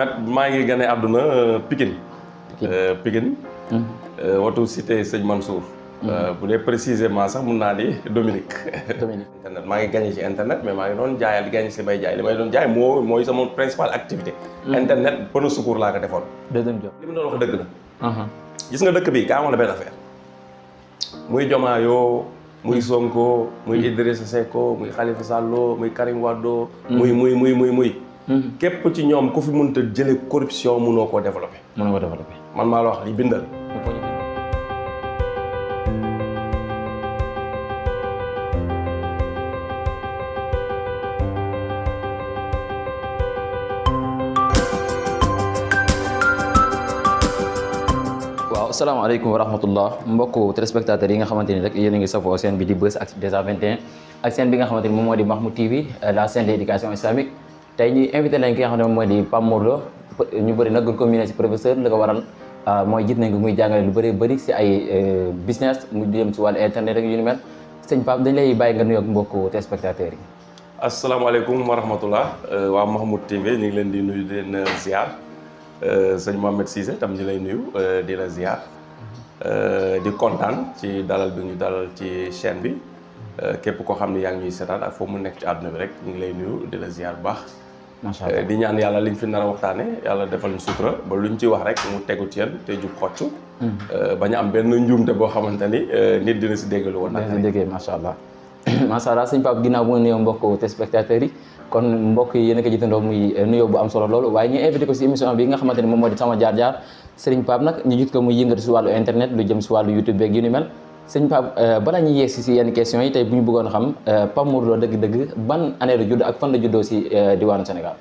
Mohamed maa ngi gane àdduna Pikine. Pikine. watu cité Sëñ Mansour. bu dee précisément sax mun naa di Dominique. internet maa ngi gagné ci internet mais maa ngi doon jaayal di gagné si may jaay li may doon jaay mooy sama principale activité. internet pneu secours laa ko defoon. deuxième job li mu doon wax dëgg la. gis nga dëkk bi kaa wax la benn affaire. muy Diomaye muy Sonko muy Idrissa Seck muy Khalifa Sall muy Karim Wade. muy. képp ci ñoom ku fi mënta jëlee corruption mënoo koo développé. man maa la wax li bindal. waaw asalaamaaleykum wa rahmatullah mbokku téléspectateurs yi nga xamante ni rek yéen a ngi safoo seen bi di Buzz Actu 221 ak seen bi nga xamante ni moom moo di Mahmoud TV la chaîne de l'éducation islamique. tey ñu invité nañ ki nga xam ne moom mooy di Pape Mor Lo ñu bëri nag gën ko miné si professeur li ko waral mooy gis nañ ko muy jàngale lu bëri si ay business mu jëm si wàllu internet rek yu ni mel sëñ Pape dañ lay bàyyi nga nuyoog mbokku téléspectateurs yi. asalaamaaleykum wa rahmatullah waa Mahmoud TV ñu ngi leen di nuyu di leen ziar sëñ Mohamed Cissé tam ñu lay nuyu di la ziar di kontaan ci dalal bi ñu dalal ci chaîne bi képp koo xam ne yaa ngi ñuy seetaan ak foo mu nekk ci àdduna bi rek ñu ngi lay nuyu di la ziar bu baax. macha allah di ñaan yàlla liñ fi nar a waxtaane yàlla defal ñu sutura ba luñ ci wax rek mu tegu ci yéen te jub xocc. bañ a am benn njuumte boo xamante ni nit dina si dégg lu woon. dina si déggee macha allah. macha allah sëñ Pape ginnaaw bu nga nuyoo mbokku téléspectateurs yi kon mbokk yi yéen a ko jitandoo muy nuyoo bu am solo loolu waaye ñu invité ko si émission bi nga xamante ni moom moo di sama jaar-jaar Serigne Pape nag ñu jit ko muy yëngatu si wàllu internet lu jëm si wàllu YouTube beeg yu ni mel sëñ Pape balaa ñuy yeeg si yenn questions yi tey bu ñu bëggoon a xam Pape Mor Lo dëgg-dëgg ban année la judd ak fan la juddoo si diwaanu Sénégal.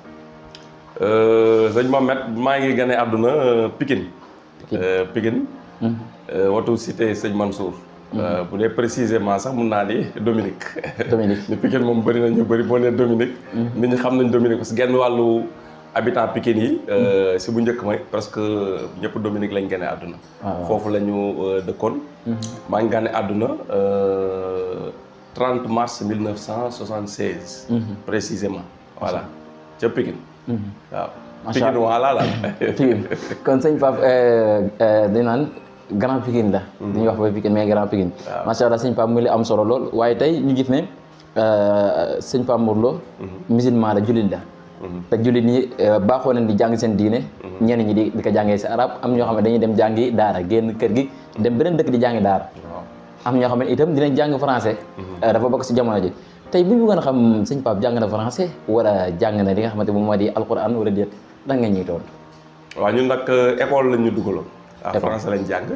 sëñ Mohamed maa ngi gane àdduna Pikine. Pikine. watu cité Sëñ Mansour. bu dee précisément sax mun naa di Dominique. ni Pikine moom bëri na ñu bëri boo nee Dominique. nit ñi xam nañ Dominique parce que genn wàllu habitant Pikine yi. si bu njëkk mooy presque ñëpp Dominique lañ gane àdduna. foofu la ñu dëkkoon. maa ngi gane àdduna 30 mars 1976. précisément voilà ca Pikine. waaw Pikine voilà la. Pikine kon sëñ Pape dañ naan Grand Pikine la. dañuy wax ba Pikine mais Grand Pikine. waaw macha allah sëñ Pape muy li am solo lool waaye tey ñu gis ne sëñ Pape Mor Lo. musulman la jullit la. te jullit ñi baaxoo nañ di jàng seen diine. ñenn ñi di ko jàngee si arab am ñoo xam ne dañuy dem jàngi daara génn kër gi dem beneen dëkk di jàngi daara. am ñoo xam ne itam dinañ jàng français. dafa bokk si jamono ji. tey bu ñu bëggoon a xam sëñ Pape jàng na français wala jàng na li nga xamante moom moo di alquran wala déet da nga ñuy tontu. waaw ñun nag école lañ ñu dugaloon. waaw français lañ jàng.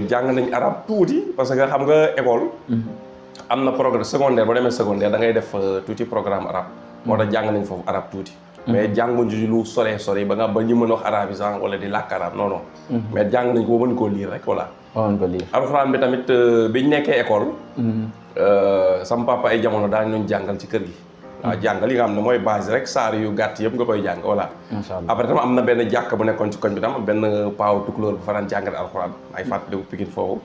jàng nañ arabe tuuti parce que xam nga école. am na programme secondaire boo demee secondaire da ngay def tuuti programme arabe. moo tax jàng nañ foofu arabe tuuti. mais jànguñ ci lu sore ba ñu mën a wax arabisant wala di làkk arabe non non. mais jàng nañ ko ba mën koo lire rek voilà. mën ko lire alxuraan bi tamit biñ nekkee école. sama papa ay jamono daañu doon jàngal ci kër gi. waaw jàngal yi nga xam ne mooy base rek saar yu gàtt yëpp nga koy jàng voilà. macha allah après tam am na benn jàkk bu nekkoon ci koñ bi tam benn paaw tukulóor bu fa daan jàngale alxuraan ay fàttaliku Pikine foofu.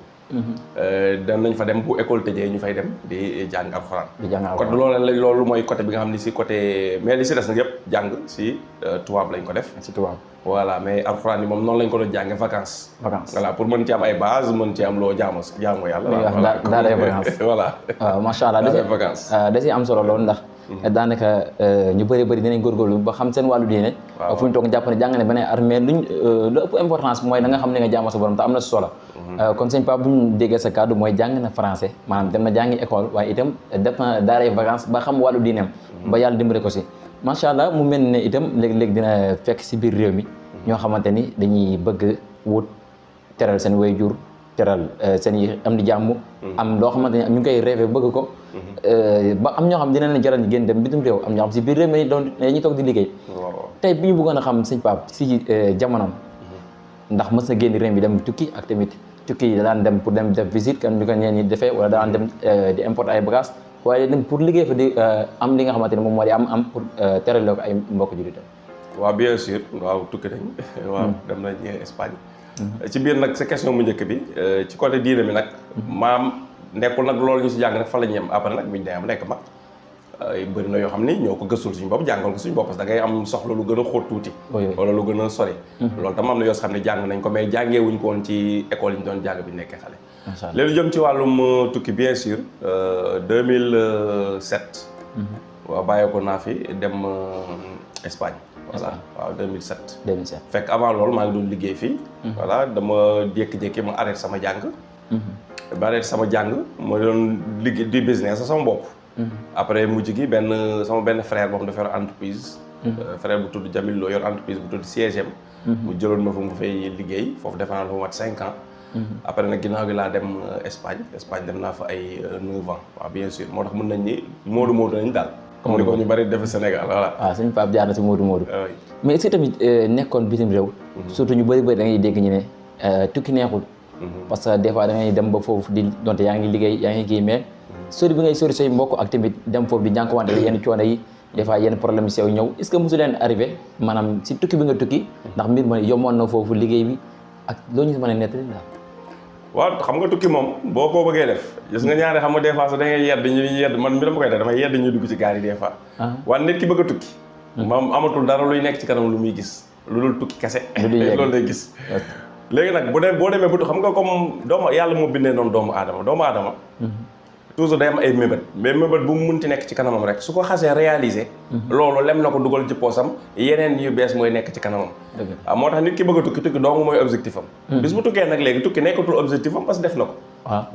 dem nañ fa dem bu école tëjee ñu fay dem di jàng alxuraan. di jàng alxuraan kon loolu mooy côté bi nga xam ne si côté mais li si des nag yëpp jàng si tubaab lañ ko def. si tubaab. voilà mais alxuraan yi moom noonu lañ ko doon jàngee vacances. voilà pour mën ci am ay base mën ci am loo jaamu yàlla. daa day vacances voilà. waaw macha allah da ciy am solo loolu ndax. daanaka ñu bëri dinañ góorgóorlu ba xam seen wàllu diine. waaw fu ñu toog jàpp ne jàng ne beneen armée luñ lu ëpp importance mooy da nga xam ne nga jaamu sa borom te am na si solo. kon sëñ Pape bu ñu déggee sa kàddu mooy jàng na français maanaam dem na jàngi école waaye itam def na daaray vacances ba xam wàllu diineem. ba yàlla dimbale ko si. macha allah mu mel ne itam léeg-léeg dina fekk si biir réew mi ñoo xamante ni dañuy bëgg wut teral seen waajur teral seen yi am di jàmm. am loo xamante ni ñu ngi koy rêvé bëgg ko. ba am ñoo xam dina leen jaral ñu génn dem bitim réew am ñoo xam si biir réew mi doon dañuy toog di liggéey. tey bi ñu bëggoon a xam sëñ Pape si jamonoom ndax mës na génn réew mi dem tukki ak tamit tukki yi daan dem pour dem def visite kan ñu ko ñeen ñi defee wala daan dem di importer ay bagages waaye dem pour liggéey fa di am li nga xamante ne moom moo di am pour terale ko ay mbokk jullitam. waaw bien sûr waaw tukki nañ waaw dem nañ Espagne. ci biir nag sa question mu njëkk bi ci côté diine mi nag maam nekkul nag loolu ñu si jàng rek fa la ñu yem après nag biñu demee nekk mag bëri na yoo xam ni ñoo ko gëstul suñu bopp jàngal ko suñu bopp parce que da ngay am soxla lu gën a xóot tuuti wala lu gën a sori loolu tam am na yoo xam ne jàng nañ ko mais jàngee wuñ ko woon ci école yi ñu doon jàng bi nekkee xale léegi jëm ci wàllum tukki bien sûr 2007 waaw bàyyeeko naa fi dem Espagne voilà waaw 2007 fekk avant loolu maa ngi doon liggéey fii voilà dama jékki-jékki ma arrêté sama jàng ba arrêté sama jàng ma doon liggéey di business sama bopp après mujj gi sama benn frère boobu dafa yor entreprise frère bu tudd Jamil Lo yor entreprise bu tudd CGM mu jëloon ma fa mu fay liggéey foofu defe naa fa mat 5 ans après nag ginnaaw gi laa dem Espagne dem naa fa ay 9 ans waaw bien sûr moo tax mën nañ ni moodu nañ daal comme ni ko ñu bari def Sénégal voilà waaw suñu Pape jaar na si moodu mais est-ce que tamit nekkoon bitim réew surtout ñu bëri da ngay dégg ñu ne tukki neexul parce que des fois da ngay dem ba foofu di donte yaa ngi liggéey yaa ngi kii mais sori bi ngay sori say mbokk ak tamit dem foofu di jànkuwante yenn coono yi des fois yenn problème yi sew ñëw est-ce que mosu leen arrivé maanaam si tukki bi nga tukki ndax mbir ma yomboon na foofu liggéey bi ak loo ñu si mën a nettali daal waaw xam nga tukki moom boo ko bëggee def gis nga ñaari xam nga des fois sax da ngay yedd man mi dama koy def damay yedd ñuy dugg ci gaal yi des fois waaye nit ki bëgg a tukki moom amatul dara luy nekk ci kanam lu muy gis lu dul tukki kese loolu lay gis léegi nag boo demee bu xam nga comme yàlla moo bindee noonu doomu aadama toujours day am ay mébét mais mébét bu mu munti nekk ci kanamam rek su ko xasee réaliser loolu lem na ko dugal ci poosam yeneen yu bees mooy nekk ci kanamam waaw moo tax nit ki bëgg a tukki dong mooy objectif am bis bu tukkee nag léegi tukki nekkatul objectif am parce que def na ko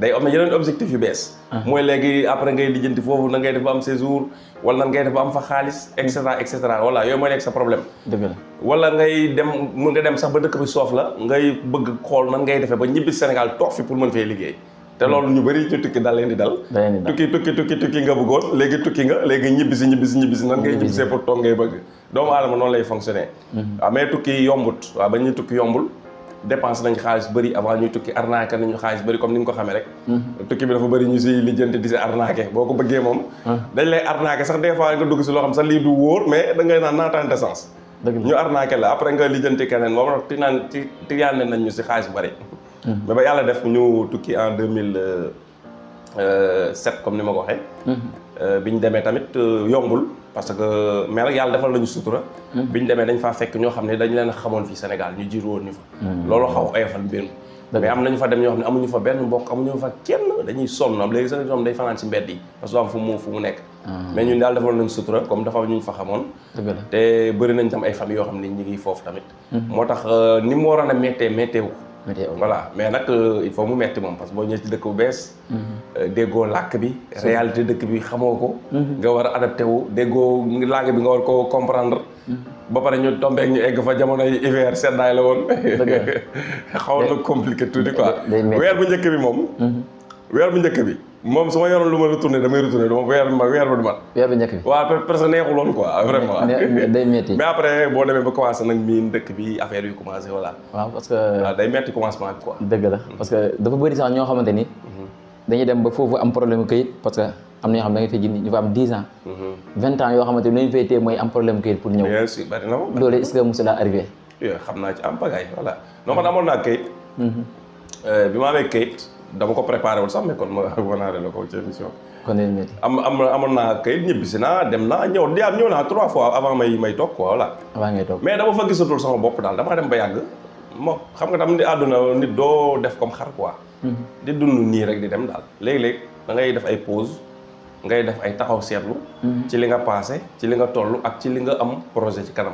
day am na yeneen objectif yu bees mooy léegi après ngay lijjanti foofu na ngay def ba am séjour wala nan ngay def ba am fa xaalis et cetera voilà yooyu mooy nekk sa problème wala nga dem sax ba dëkk bi soof la ngay bëgg xool nan ngay defee ba ñibbi Sénégal toog fi pour mën fee liggéey te loolu ñu bëri ñu tukki dal leen di dal tukki nga bëggoon léegi ñibbisi nan ngay ñibbisee pour toog ngay bëgg doomu aadama noonu lay fonctionner waaw mais tukki yombut waaw ba ñuy tukki yombul dépense nañ xaalis bëri avant ñuy tukki arnaqué nañu xaalis bëri comme ni nga ko xamee rek tukki bi dafa bëri ñu si lijjanti di si arnaqué boo ko bëggee moom dañ lay arnaqué sax des fois nga dugg si loo xam sax lii du wóor mais da ngay naan naatante sens ñu arnaqué la après nga lijjanti keneen moom ti yaane nañ ñu si xaalis bëri mais ba yàlla def ñu tukki en 2007 comme ni ma ko waxee bi ñu demee tamit yombul parce que mais nag yàlla defal nañu sutura bi ñu demee dañ faa fekk ñoo xam ne dañ leen xamoon fii Sénégal ñu jiitu woon ñu fa loolu xaw oyofal mbir mi mais am nañu fa dem ñoo xam ne amuñu fa benn mbokk amuñu fa kenn dañuy sonn am léegi sax ñoom day fanaan ci mbedd yi parce que am fu mu nekk mais ñun daal defal nañu sutura comme dafa ñu fa xamoon te bëri nañ tam ay famille yoo xam ne ñi ngi foofu tamit moo tax ni mu waroon a métteewu voilà mais nag il faut mu metti moom parce que boo ñëwee ci dëkk bu bees déggoo làkk bi réalité dëkk bi xamoo ko nga war a adapté wu déggoo langue bi nga war ko comprendre ba pare ñu tombeek ñu egg fa jamonoy hiver seddaay la woon xaw na compliqué tuuti quoi weer bu njëkk bi moom su ma yoroon lu ma retourné damay retourné dama weer ba du mat weer bu njëkk bi waaw parce que neexul woon quoi vraiment day metti mais après boo demee ba commencé nag miin dëkk bi affaire yu commencé voilà waaw parce que waaw day metti commencement bi quoi dëgg la parce que dafa bëri sax ñoo xamante ni dañuy dem ba foofu am problème këyit parce que am na ñoo xam ne da nga fay jënd ñu fa am 10 ans 20 ans yoo xamante ni lañu fay téye mooy am problème këyit pour ñëw bien sûr bari na moom loolu est-ce que mosu laa arrivé xam naa ci am pagaille voilà non man amoon naa këyit bi ma amee këyit dama ko préparé wul sax mais kon ma wanaare la ko ci émission kon leen métti amoon naa këyit ñibbisi naa dem naa ñëw naa 3 fois avant may toog quoi voilà avant ngay toog mais dama fa gisatul sama bopp daal damaa dem ba yàgg moo xam nga tam ni àdduna nit doo def comme xar quoi di dund nii rek di dem daal léeg-léeg da ngay def ay pause ngay def ay taxaw seetlu ci li nga passé ci li nga toll ak ci li nga am projet ci kanam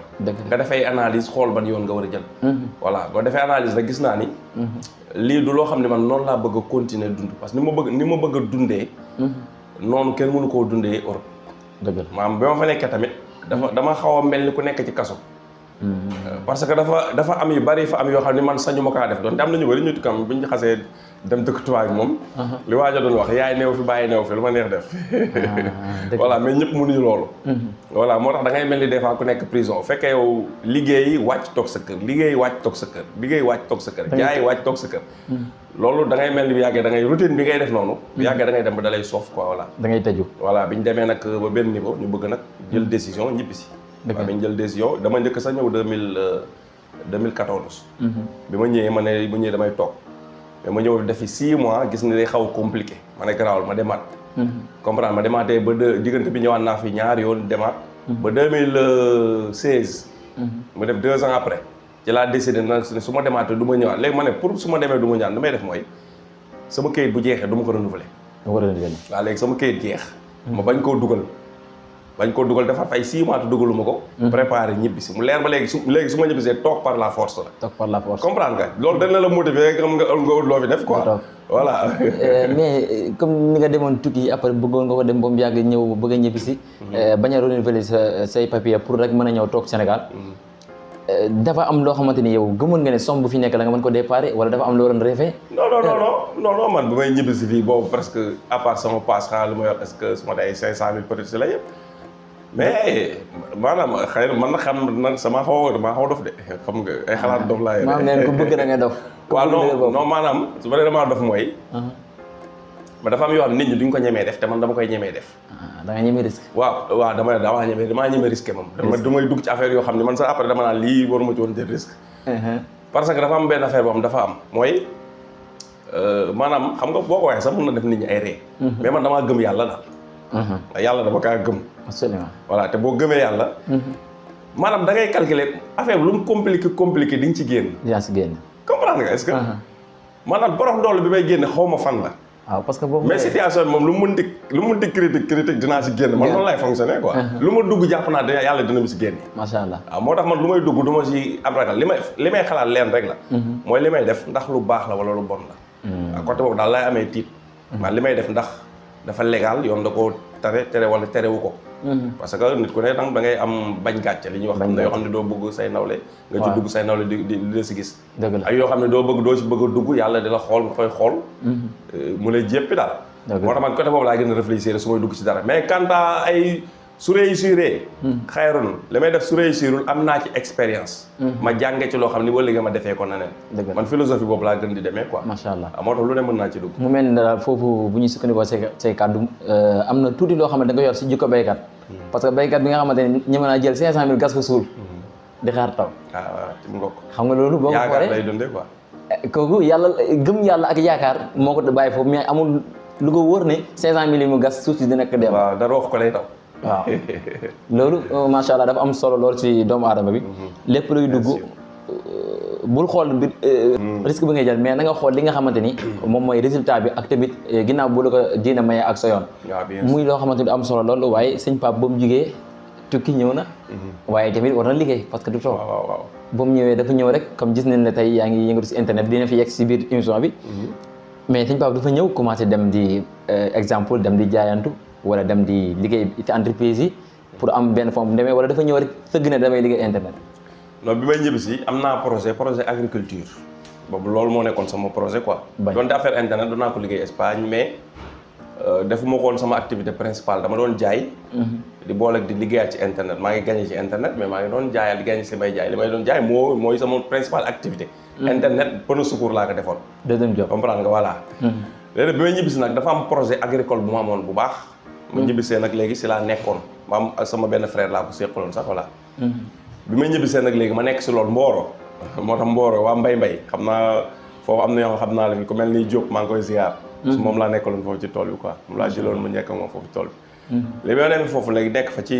nga defay analyse xool ban yoon nga war a jël voilà boo defee analyse rek gis naa ni lii du loo xam ne man noonu laa bëgg a continuer dund parce que ni ma bëgg a dundee noonu kenn mënu koo dundee Europe dëgg la maanaam bi ma fa nekkee tamit dama xaw a mel ni ku nekk ci kaso parce que dafa am yu bari fa am yoo xam ne man sañu ma kaa def doon te am nañu bari ñu tukkam bu ñu xasee dem dëkk tubaab moom li waajo doon wax yaay neew fi bàyyi neew fi lu ma neex def voilà mais ñëpp mënuñu loolu voilà moo tax da ngay mel ni des fois ku nekk prison fekkee yow liggéey wàcc toog sa kër liggéey wàcc toog sa kër jaay wàcc toog sa kër loolu da ngay mel ni bu yàggee da ngay routine bi ngay def noonu bu yàggee da ngay dem ba da lay soof quoi voilà da ngay tëju voilà bi ñu demee nag ba benn niveau ñu bëgg nag jël décision ñibbisi waaw bi ñu jël décision dama njëkk sax ñëw 2014 bi ma ñëwee ma ñëwee damay toog mais ma ñëw defi 6 mois gis ni day xaw a compliqué ma ne garaawal ma demaat comprendre ma demaatee ba diggante bi ñëwaat naa fi ñaari yoon demaat. ba 2016. mu def 2 ans après. ci laa décidé nag su ma demaatee du ma ñëwaat léegi ma ne pour su ma demee du ma ñëwaat li may def mooy sama kayit bu jeexee du ma ko renouveler. waaw léegi sama kayit jeex. ma bañ koo dugal dafa ay 6 mois te dugaluma ko. préparé ñibbisi mu leer ba léegi su ma ñibbisee toog par la force la. toog par la force comprendre nga loolu dañ la motiver xam nga loo fi def quoi. voilà. mais comme ni nga demoon tukki après bëggoon nga ko dem ba mu yàgg ñëw bëgg a ñibbisi. bañ a renouveler say papier pour rek mën a ñëw toog Sénégal. dafa am loo xamante ni yow gëmoon nga ne somme bu fi nekk la nga mën ko déparé wala dafa am loo doon rêvé. non man bu may ñibbisi fii boobu presque à part sama passe xanaa lu ma yor est-ce que su ma dee 500000 peut-être si la yëpp. mais maanaam xëy na man na xam na damaa xaw a dof de xam nga ay xalaat dof laa yore. maanaam nee ku bëgg da ngay dof. waaw non maanaam su ma nee damaa dof mooy. ma dafa am yoo xam nit ñi duñ ko ñemee def te man dama koy ñemee def. da nga ñemee risque. waaw damaa ñemee risque moom. damay dugg ci affaire yoo xam ne man sax après dama naan lii waruma ci woon jël risque. parce que dafa am benn affaire boo xam dafa am mooy maanaam xam nga boo ko waxee sax mën na def nit ñi ay ree. mais man damaa gëm yàlla daal. yàlla dama kaa gëm. absolument voilà te boo gëmee yàlla. maanaam da ngay calculer affaire bi lu mu compliqué di nga ci génn. dinaa si génn. comprendre nga est-ce que. maanaam borom doole bi may génn xaw ma fan la. waaw parce que boobu mais situation bi moom lu mu mënti critique dinaa si génn man noonu lay fonctionner quoi. lu ma dugg jàpp naa dina yàlla dina mi si génne. macha allah waaw moo tax man lu may dugg du ma si am ragal li may xalaat leen rek la. mooy li may def ndax lu baax la wala lu bon la. à côté boobu daal laay amee tiit. man li may def ndax dafa légal yoon da koo tere wala terewu ko. parce que nit ku ne da ngay am bañ gàcce li ñuy wax. am na yoo xam ne doo bëgg say nawle. nga ci dugg say nawle di la si gis. dëgg la ak yoo xam ne doo si bëgg a dugg yàlla di la xool nga koy xool. mu lay jéppi daal. moo tax man côté boobu laa gën a réfléchir su may dugg si dara mais quant à ay su réussiree. xayrun li may def su réussirul am naa ci expérience. ma jàngee ci loo xam ni ba léegi ma defee ko neneen. man philosophie boobu laa gën di demee quoi. macha allah moo tax lu ne mën naa ci dugg. mu mel ni daal foofu bu ñuy sukkandikoo say kàddu am na tuuti loo xam ne da nga yor si jikko béykat. parce que béykat bi nga xamante ne ñeme naa jël 500000 gas ko suul. di xaar taw. waaw ci ngokk. xam nga loolu boo ko xoolee yaakaar lay dundee quoi. kooku yàlla gëm yàlla ak yaakaar moo ko bàyyi foofu mais amul lu ko wóor ne 500000 yi mu gas suuf si dina ko dem. waaw dara wax ko lay taw. waaw loolu macha allah dafa am solo lool ci doomu aadama bi. lépp luy dugg bul xool bi risque bi ngay jël mais na nga xool li nga xamante ni moom mooy résultat bi ak tamit ginnaaw bu la ko diina maye ak sa yoon. muy loo xamante ni am solo lool waaye sëñ Pape ba mu jugee tukki ñëw na. waaye tamit war na liggéey parce que du toog. waaw ba mu ñëwee dafa ñëw rek comme gis nañ ne tey yaa ngi yëngatu ci internet dina fi yegg ci biir émission bi. mais sëñ Pape dafa ñëw commencé dem di exemple dem di jaayantu. wala dem di liggéey ci entreprise yi pour am benn forme bu demee wala dafa ñëw rek sëgg ne damay liggéey internet. non bi may ñibbi si am naa projet agriculture boobu loolu moo nekkoon sama projet quoi. doonte affaire internet doon naa ko liggéey Espagne mais defuma ko woon sama activité principale dama doon jaay. di boole di liggéeyaat ci internet maa ngi gagné ci internet mais maa ngi doon jaayaat di gagné si may jaay li may doon jaay mooy sama principale activité. internet pneu secours laa ko defoon. deuxième job comprendre nga voilà. léegi bi may ñibbi si nag dafa am projet agricole bu ma amoon bu baax. ma ñibbisee nag léegi si laa nekkoon ma am ak sama benn frère laa ko séqaloon sax voilà. bi may ñibbisee nag léegi ma nekk si loolu Mboro. moo tax Mboro waa mbay xam naa foofu am na yoo xam naa la fi ku mel ni Diop maa ngi koy ziar. moom laa nekkaloon foofu ci tool bi quoi moom laa jëloon mu nekk moom foofu ci tool bi. léegi ma demee foofu léegi nekk fa ci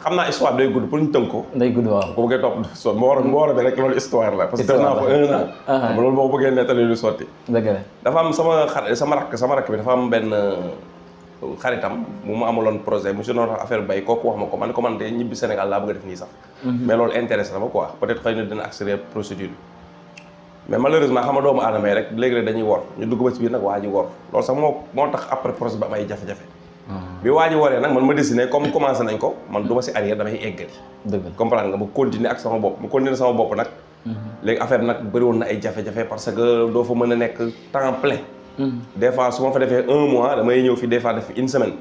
xam naa histoire day gudd pour ñu tënk ko. day gudd waaw bu bëggee topp so Mboro bi rek loolu histoire la. parce que def naa fa 1 an. xam nga loolu boo ko bëggee nettali lu sotti. dëgg la dafa am sama rakk bi dafa am benn. xaritam mu ma amaloon projet monsieur noonu affaire bay kooku wax ma ko man ko man de ñibbi Sénégal laa bëgg a def nii sax. mais loolu intéressé na ma quoi peut-être xëy na dina accélérer procédure bi. mais malheureusement xam nga doomu aadama yi rek léegi dañuy wor ñu dugg ba ci biir nag waa ji wor loolu sax moo tax après projet bi am ay jafe-jafe. bi waa ji waree nag man ma décidé comme commencé nañ ko man du ma si arrière damay eggali. dëgg la comprendre nga ma continuer ak sama bopp nag. léegi affaire nag bëri woon na ay jafe-jafe parce que doo fa mën a nekk temps plein. des fois su ma fa defee 1 mois damay ñëw fii des fois def fi 1 semaine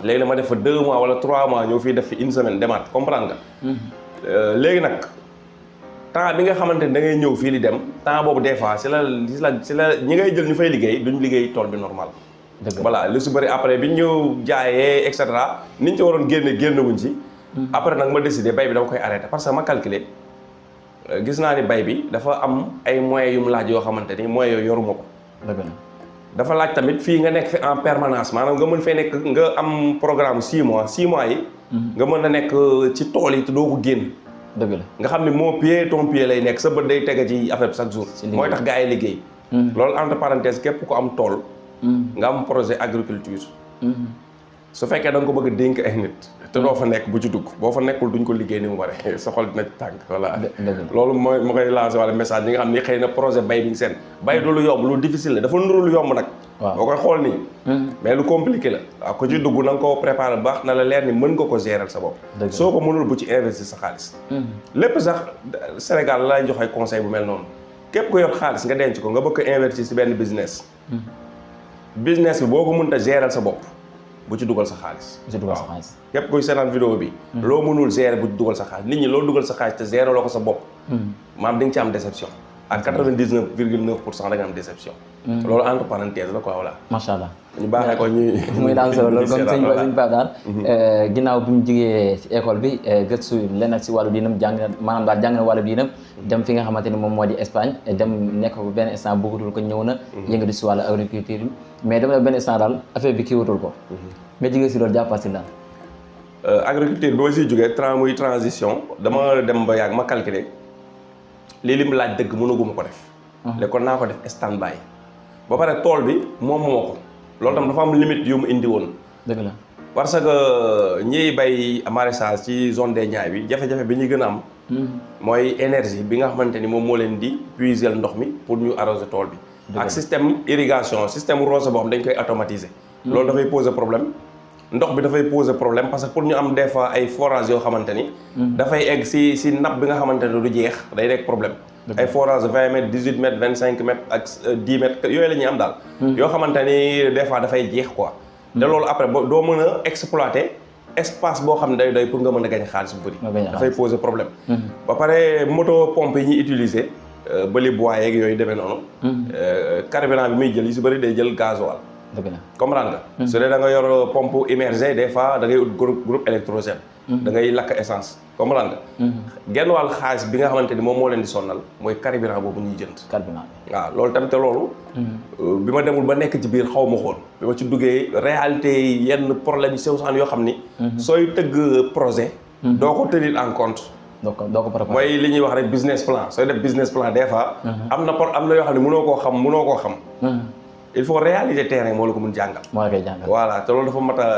léegi la ma def fa 2 mois wala 3 mois ñëw fii def fi 1 semaine demaat comprendre nga. léegi nag temps bi nga xamante ni da ngay ñëw fii di dem temps boobu des fois si la ñi ngay jël ñu fay liggéey duñ liggéey tool bi normal. voilà lu si bëri après bi ñu jaayee et cetera niñ ci waroon génne wuñ ci. après nag ma décidé bay bi dama koy arrêté parce que ma calculé gis naa ni bay bi dafa am ay moyens yu mu laaj yoo xamante ni moyens yooyu yoruma ko. dafa laaj tamit fii nga nekk fi en permanence maanaam nga mën fee nekk nga am programme 6 mois 6 mois yi nga mën a nekk ci tool yi te doo ko génn dëgg la nga xam ne mon pied ton pied lay nekk sa bët day tege ci affaire bi chaque jour mooy tax gars yi liggéey loolu entre parenthèse képp ku am tool nga am projet agriculture su fekkee da nga ko bëgg a dénk ay nit te doo fa nekk bu ci dugg boo fa nekkul duñ ko liggéey ni mu waree sa xol dina ci tànk voilà loolu mooy ma koy lancé wala message ñi nga xam ni xëy na projet bay bi seen bay du lu yomb lu difficile la dafa nuru lu yomb nag boo koy xool nii mais lu compliqué la waaw ko ci dugg na nga ko préparé bu baax na la leer ni mën nga ko gérer sa bopp soo ko mënul bu ci investir sa xaalis lépp sax Sénégal lay joxe conseil bu mel noonu képp ko yor xaalis nga denc ko nga bëgg ko investir si benn business business bi boo ko mënta gérer sa bopp bu ci dugal sa xaalis. bu ci dugal sa xaalis. képp kuy seetaan vidéo bi. loo mënul gérer bu ci dugal sa xaalis nit ñi loo dugal sa xaalis te gérer loo ko sa bopp. maam di nga ci am déception. ak 99,9% da nga am déception. loolu entre parenthèse la quoi voilà. macha allah ñu baaxee ko ñuy. muy daan solo loolu comme sëñ Pape daal. ginnaaw bi mu jugee ci école bi gëstu lenn si wàllu diinam maanaam daal jàng na wàllu diinam. dem fi nga xamante ni moom moo di Espagne dem nekk ko benn instant bëggatul ko ñëw na. yëngatu si wàllu agriculture mais dem na benn instant daal affaire bi kii wutul ko. mais jugee si loolu jàppaat si daal. agriculture bi ma siy jugee muy transition dama dem ba yàgg ma calculer lii li mu laaj dëgg mënaguma ko def. léegi kon naa ko def stand by. ba pare tool bi moom moo ko loolu tam dafa am limite yu mu indi woon. dëgg la parce que ñiy bay maraîchage ci zone des Niayes bi jafe-jafe bi ñu gën a am. mooy énergie bi nga xamante ni moom moo leen di puiser ndox mi pour ñu arroser tool bi. ak système irrigation système rose boo xam dañ koy automatiser. loolu dafay poser problème. ndox bi dafay poser problème parce que pour ñu am des fois ay forage yoo xamante ni. dafay egg si nappe bi nga xamante ni du jeex day nekk problème. ay forage 20 mètres 18 mètres 25 mètres ak 10 mètres yooyu la ñuy am daal. yoo xamante ni des fois dafay jeex quoi. te loolu après doo mën a exploiter espace boo xam ne day doy pour nga mën a gañ xaalis bu bëri. dafay poser problème. ba pare moto pompe yi ñuy utiliser bëli bois yeeg yooyu demee noonu. carburant bi muy jël yu si bëri day jël gasoil. dëgg la comprendre nga. su dee da nga yor pompe immergée des fois da ngay ut groupe électrogène. da ngay lakk essence comprendre nga. genn wàll xaalis bi nga xamante ni moom moo leen di sonnal mooy carburant boobu ñuy jënd. carburant waaw loolu tamit te loolu. bi ma demul ba nekk ci biir xaw ma xool. bi ma ci duggee réalité yenn problème yi sew saan yoo xam ni. sooy tëgg projet. doo ko tenir en compte. doo ko préparé mooy li ñuy wax rek business plan sooy def business plan des fois. am na yoo xam ne mënoo koo xam. il faut réaliser terrain moo la ko mun jàngal. moo la koy jàngal voilà te loolu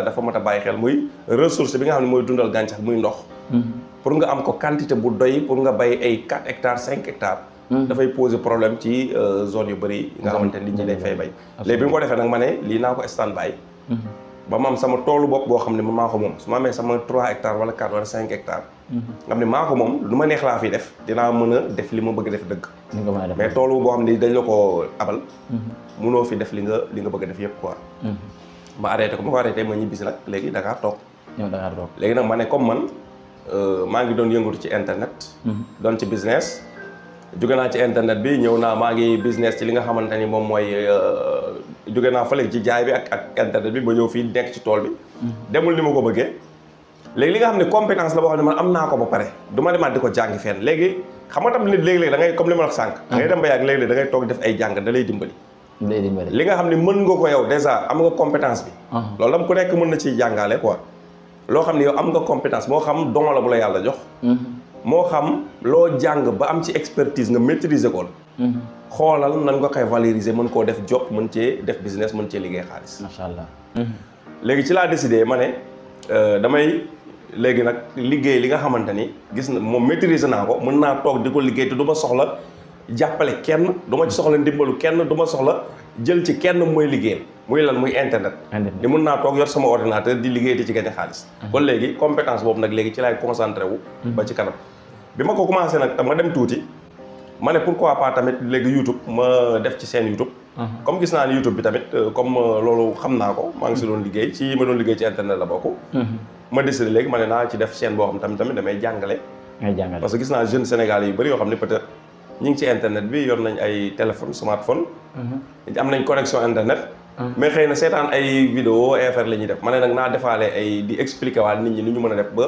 dafa mat a bàyyi xel muy ressource bi nga xam ne mooy dundal gàncax muy ndox. pour nga am ko quantité bu doy pour nga bay ay 4 hectares 5 hectares. dafay poser problème ci zone yu bëri nga xamante ni nit ñi dañ fay bay. léegi bi mu ko defee nag ma ne lii naa ko stand by. ba ma am sama toolu bopp boo xam ne maa ko moom su ma amee sama 3 hectares wala 4 wala 5 hectares. nga xam ne maa ko moom lu ma neex laa fiy def dinaa mën a def li ma bëgg def dëgg. mais toolu boo xam ne dañ la ko abal. munoo fi def li nga bëgg a def yëpp quoi. ma arrêté ko ma ko arrêté ma ñibbisi nag léegi Dakar toog. léegi nag ma ne comme man maa ngi doon yëngatu ci internet. doon ci business. jóge naa ci internet bi ñëw naa maa ngi business ci li nga xamante ni moom mooy jóge naa fële ci jaay bi ak internet bi ba ñëw fii nekk ci tool bi. demul ni ma ko bëggee. léegi li nga xam ne compétence la boo xam ne man am naa ko ba pare du ma demaat di ko jàngi fenn léegi xam nga tam nit léegi-léegi da ngay comme li ma wax sànq. da ngay dem ba yàgg léegi-léegi da ngay toog def ay jàng da lay dimbali. li nga xam ne mën nga ko yow déjà am nga compétence bi. loolu tam ku nekk mën na ciy jàngale quoi. loo xam ne yow am nga compétence moo xam don la bu la yàlla jox. moo xam loo jàng ba am ci expertise nga maîtriser ko la. xoolal nan nga koy valoriser mën koo def job mën cee def business mën cee liggéey xaalis. macha allah. léegi ci laa décidé ma ne damay léegi nag liggéey li nga xamante ni gis na moom maîtriser naa ko mën naa toog di ko liggéey te du ma soxla jàppale kenn du ma ci soxla ndimbalu kenn du ma soxla jël ci kenn mooy liggéeyal muy lan muy internet. ni mën naa toog yor sama ordinateur di liggéey te ci gagné xaalis. kon léegi compétence boobu nag léegi ci laay concentré wu. ba ci kanam bi ma ko commencé nag ma dem tuuti ma ne pourquoi pas tamit léegi YouTube ma def ci seen YouTube. comme gis naa ni YouTube bi tamit comme loolu xam naa ko maa ngi si doon liggéey ci ma doon liggéey ci internet la bokk. ma décidé léegi ma ne naa ci def chaîne boo xam tamit damay jàngale. parce que gis naa jeunes sénégalais yu bëri yoo xam ne peut-être ñi ngi ci internet bi yor nañ ay téléphone smartphone. am nañ connexion internet. mais xëy na seetaan ay vidéo ay affaire la ñuy def ma ne nag naa defaale ay di expliquer waat nit ñi ni ñu mën a def ba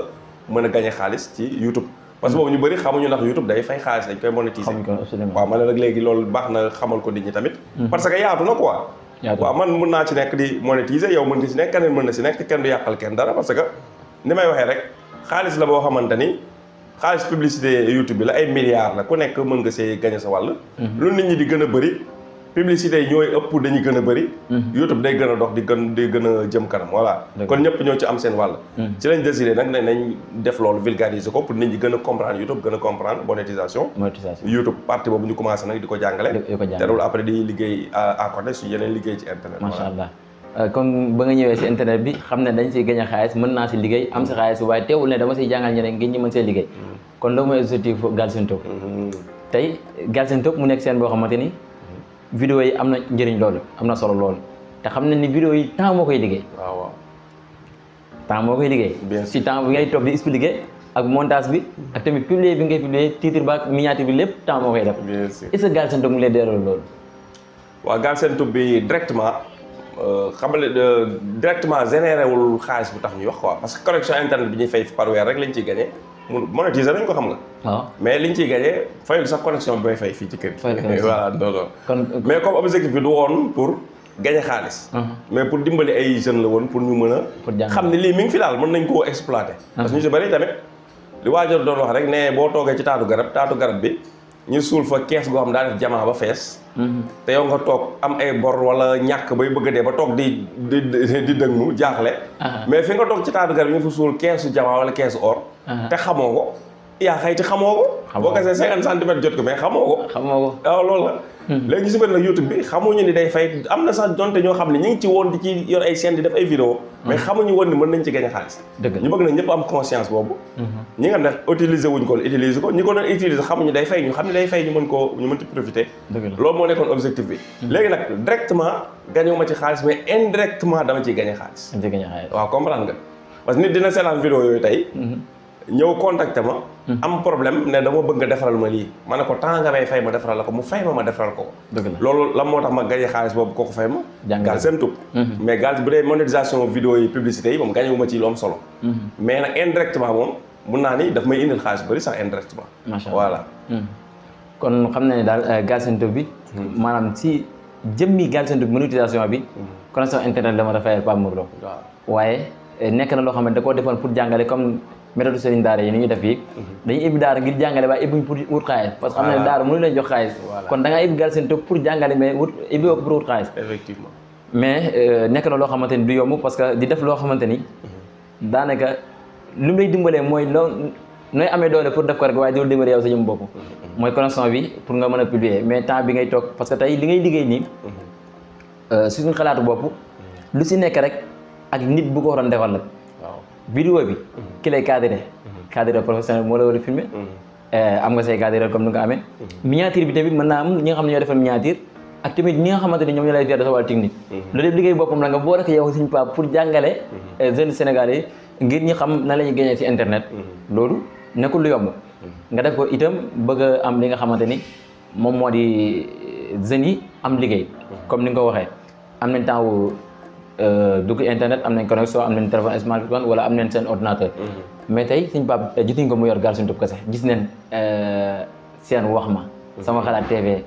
mën a gagné xaalis ci YouTube. parce que boobu ñu bëri xamuñu ndax YouTube day fay xaalis dañ koy monétiser. waaw ma ne nag léegi loolu baax na xamal ko nit ñi tamit. parce que yaatu na quoi. waaw man mën naa ci nekk di monétiser yow mën nga ci nekk keneen mën na ci nekk kenn du yàqal kenn dara parce que ni may waxee rek xaalis la boo xamante ni xaalis publicité YouTube bi la ay milliards la ku nekk mën nga see gagné sa wàll. lu nit ñi di gën a bëri publicité yi ñooy ëpp dañuy gën a bëri. YouTube day gën a dox di gën a jëm kanam voilà. kon ñëpp ñoo ci am seen wàll. ci lañ décidé nag ne nañ def loolu vulgariser ko pour nit ñi gën a comprendre YouTube gën a comprendre monétisation. YouTube partie boobu ñu commencé nag di ko jàngale. te loolu après di liggéey à côté su yeneen liggéey ci internet. macha allah kon ba nga ñëwee si internet bi xam ne dañ siy gagné xaalis mën naa si liggéey am si xaalis waaye teewul ne dama siy jàngal ñeneen ngeen ñi mën see liggéey. kon loolu mooy objectif Galsen Tube. tey Galsen Tube mu nekk seen boo xamante ni. vidéo yi am na njëriñ loolu am na solo loolu te xam ne ni vidéo yi temps moo koy liggéey. waaw temps moo koy liggéey. si temps bi ngay toog di expliquer ak montage bi ak tamit publier bi ngay publier titre ba ak miniature bi lépp temps moo koy def. bien sûr est-ce que Galsen Tube mu ngi lay delloo loolu. waaw Galsen Tube bi directement xam nga directement généré wul xaalis bu tax ñuy wax quoi parce que connexion internet bi ñuy fay par weer rek lañ ciy gagné. monétiser nañ ko xam nga. waaw mais liñ ciy gagné fayul sax connexion bi may fay fii ci kër gi. voilà non kon mais comme objectif bi du woon pour gagné xaalis. mais pour dimbali ay jeunes la woon pour ñu mën a. xam ne lii mi ngi fi daal mën nañ koo exploiter. parce que ñu si bëri tamit li waajur doon wax rek ne boo toogee ci taatu garab bi ñu suul fa kees goo xam daa def jamaa ba fees. te yow nga toog am ay bor wala ñàkk bay bëgg a dee ba toog di dëngu jaaxle. mais fi nga toog ci taatu garab yi ñu fa suul keesu jamaa wala keesu or. te xamoo ko yaa xëy ci xamoo ko. boo gasee 50 centimètres jot ko mais xamoo ko. waaw loolu la. léegi si biir nag YouTube bi xamuñu ni day fay am na sax donte ñoo xam ne ñu ngi ci woon di ci yor ay chaîne di def ay vidéo mais xamuñu woon ni mën nañ ci gagné xaalis. ñu bëgg na ñëpp am conscience boobu. ñi nga xam ne utiliser wuñ ko utiliser ko ñi ko doon utiliser xamuñu day fay ñu xam ne day fay ñu mën ci profiter. loolu moo nekkoon objectif bi. léegi nag directement gagné wu ma ci xaalis mais indirectement dama ciy gagné xaalis. waaw comprendre nga parce que nit dina seetaan vidéo yooyu tey. ñëw contacté ma. am problème ne dama bëgg nga defaral ma lii ma ne ko temps nga may fay ma defaral la ko mu fay ma defaral ko. loolu la moo tax ma gagné xaalis boobu kooku fay ma. Galsen Tube mais bu dee monétisation vidéo yi publicité yi moom gagné wu ma ci lu am solo. mais nag indirectement moom mun naa ni daf may indil xaalis bëri sax indirectement. macha allah voilà. kon xam na ne daal Galsen Tube bi. maanaam si jëmmi Galsen Tube monétisation bi. connexion internet la ma dafay Pape Mor Lo. waaye nekk na loo xam ne da koo defoon pour jàngale comme. méthode sëriñ daara yi ni ñuy def fii dañuy ibbi daara ngir jàngale waaye ibbuñ pour wut xaalis parce que xam ne daara mënu leen jox xaalis kon da ngaa ibbi Galsen Tube pour jàngale mais ibbi ko pour wut xaalis effectivement mais nekk na loo xamante ni du yomb parce que di def loo xamante ni daanaka lu mu lay dimbalee mooy loo nooy amee doole pour def ko rek waaye doo dimbale yow sa jëm bopp mooy connexion bi pour nga mën a publier mais temps bi ngay toog parce que tey li ngay liggéey nii suñu xalaatu bopp lu si nekk rek ak nit bu ko waroon defal la vidéo bi ki lay cadré professionnel moo la war a filmer am nga say cadreur comme ni nga ko amee miniature bi tamit mën naa am ñi nga xam ne ñoo defal miniature ak tamit ñi nga xamante ni ñoom ñoo lay fier de sa wàllu technique loolu yëpp liggéey boppam la nga boo rek yow suñu pa pour jàngale jeunes sénégalais yi ngir ñi xam na la ñuy génnee ci internet loolu nekkul lu yomb nga def ko itam bëgg a am li nga xamante ni moom moo di jeunes yi am liggéey comme ni nga ko waxee am nañ temps wu dugg internet am nañ connexion am nañ téléphone smartphone wala am nañ seen ordinateur mais tey suñ pap gisuñ ko mu yor Galsen Tube kese gis nañ seen wax ma sama xalaat TV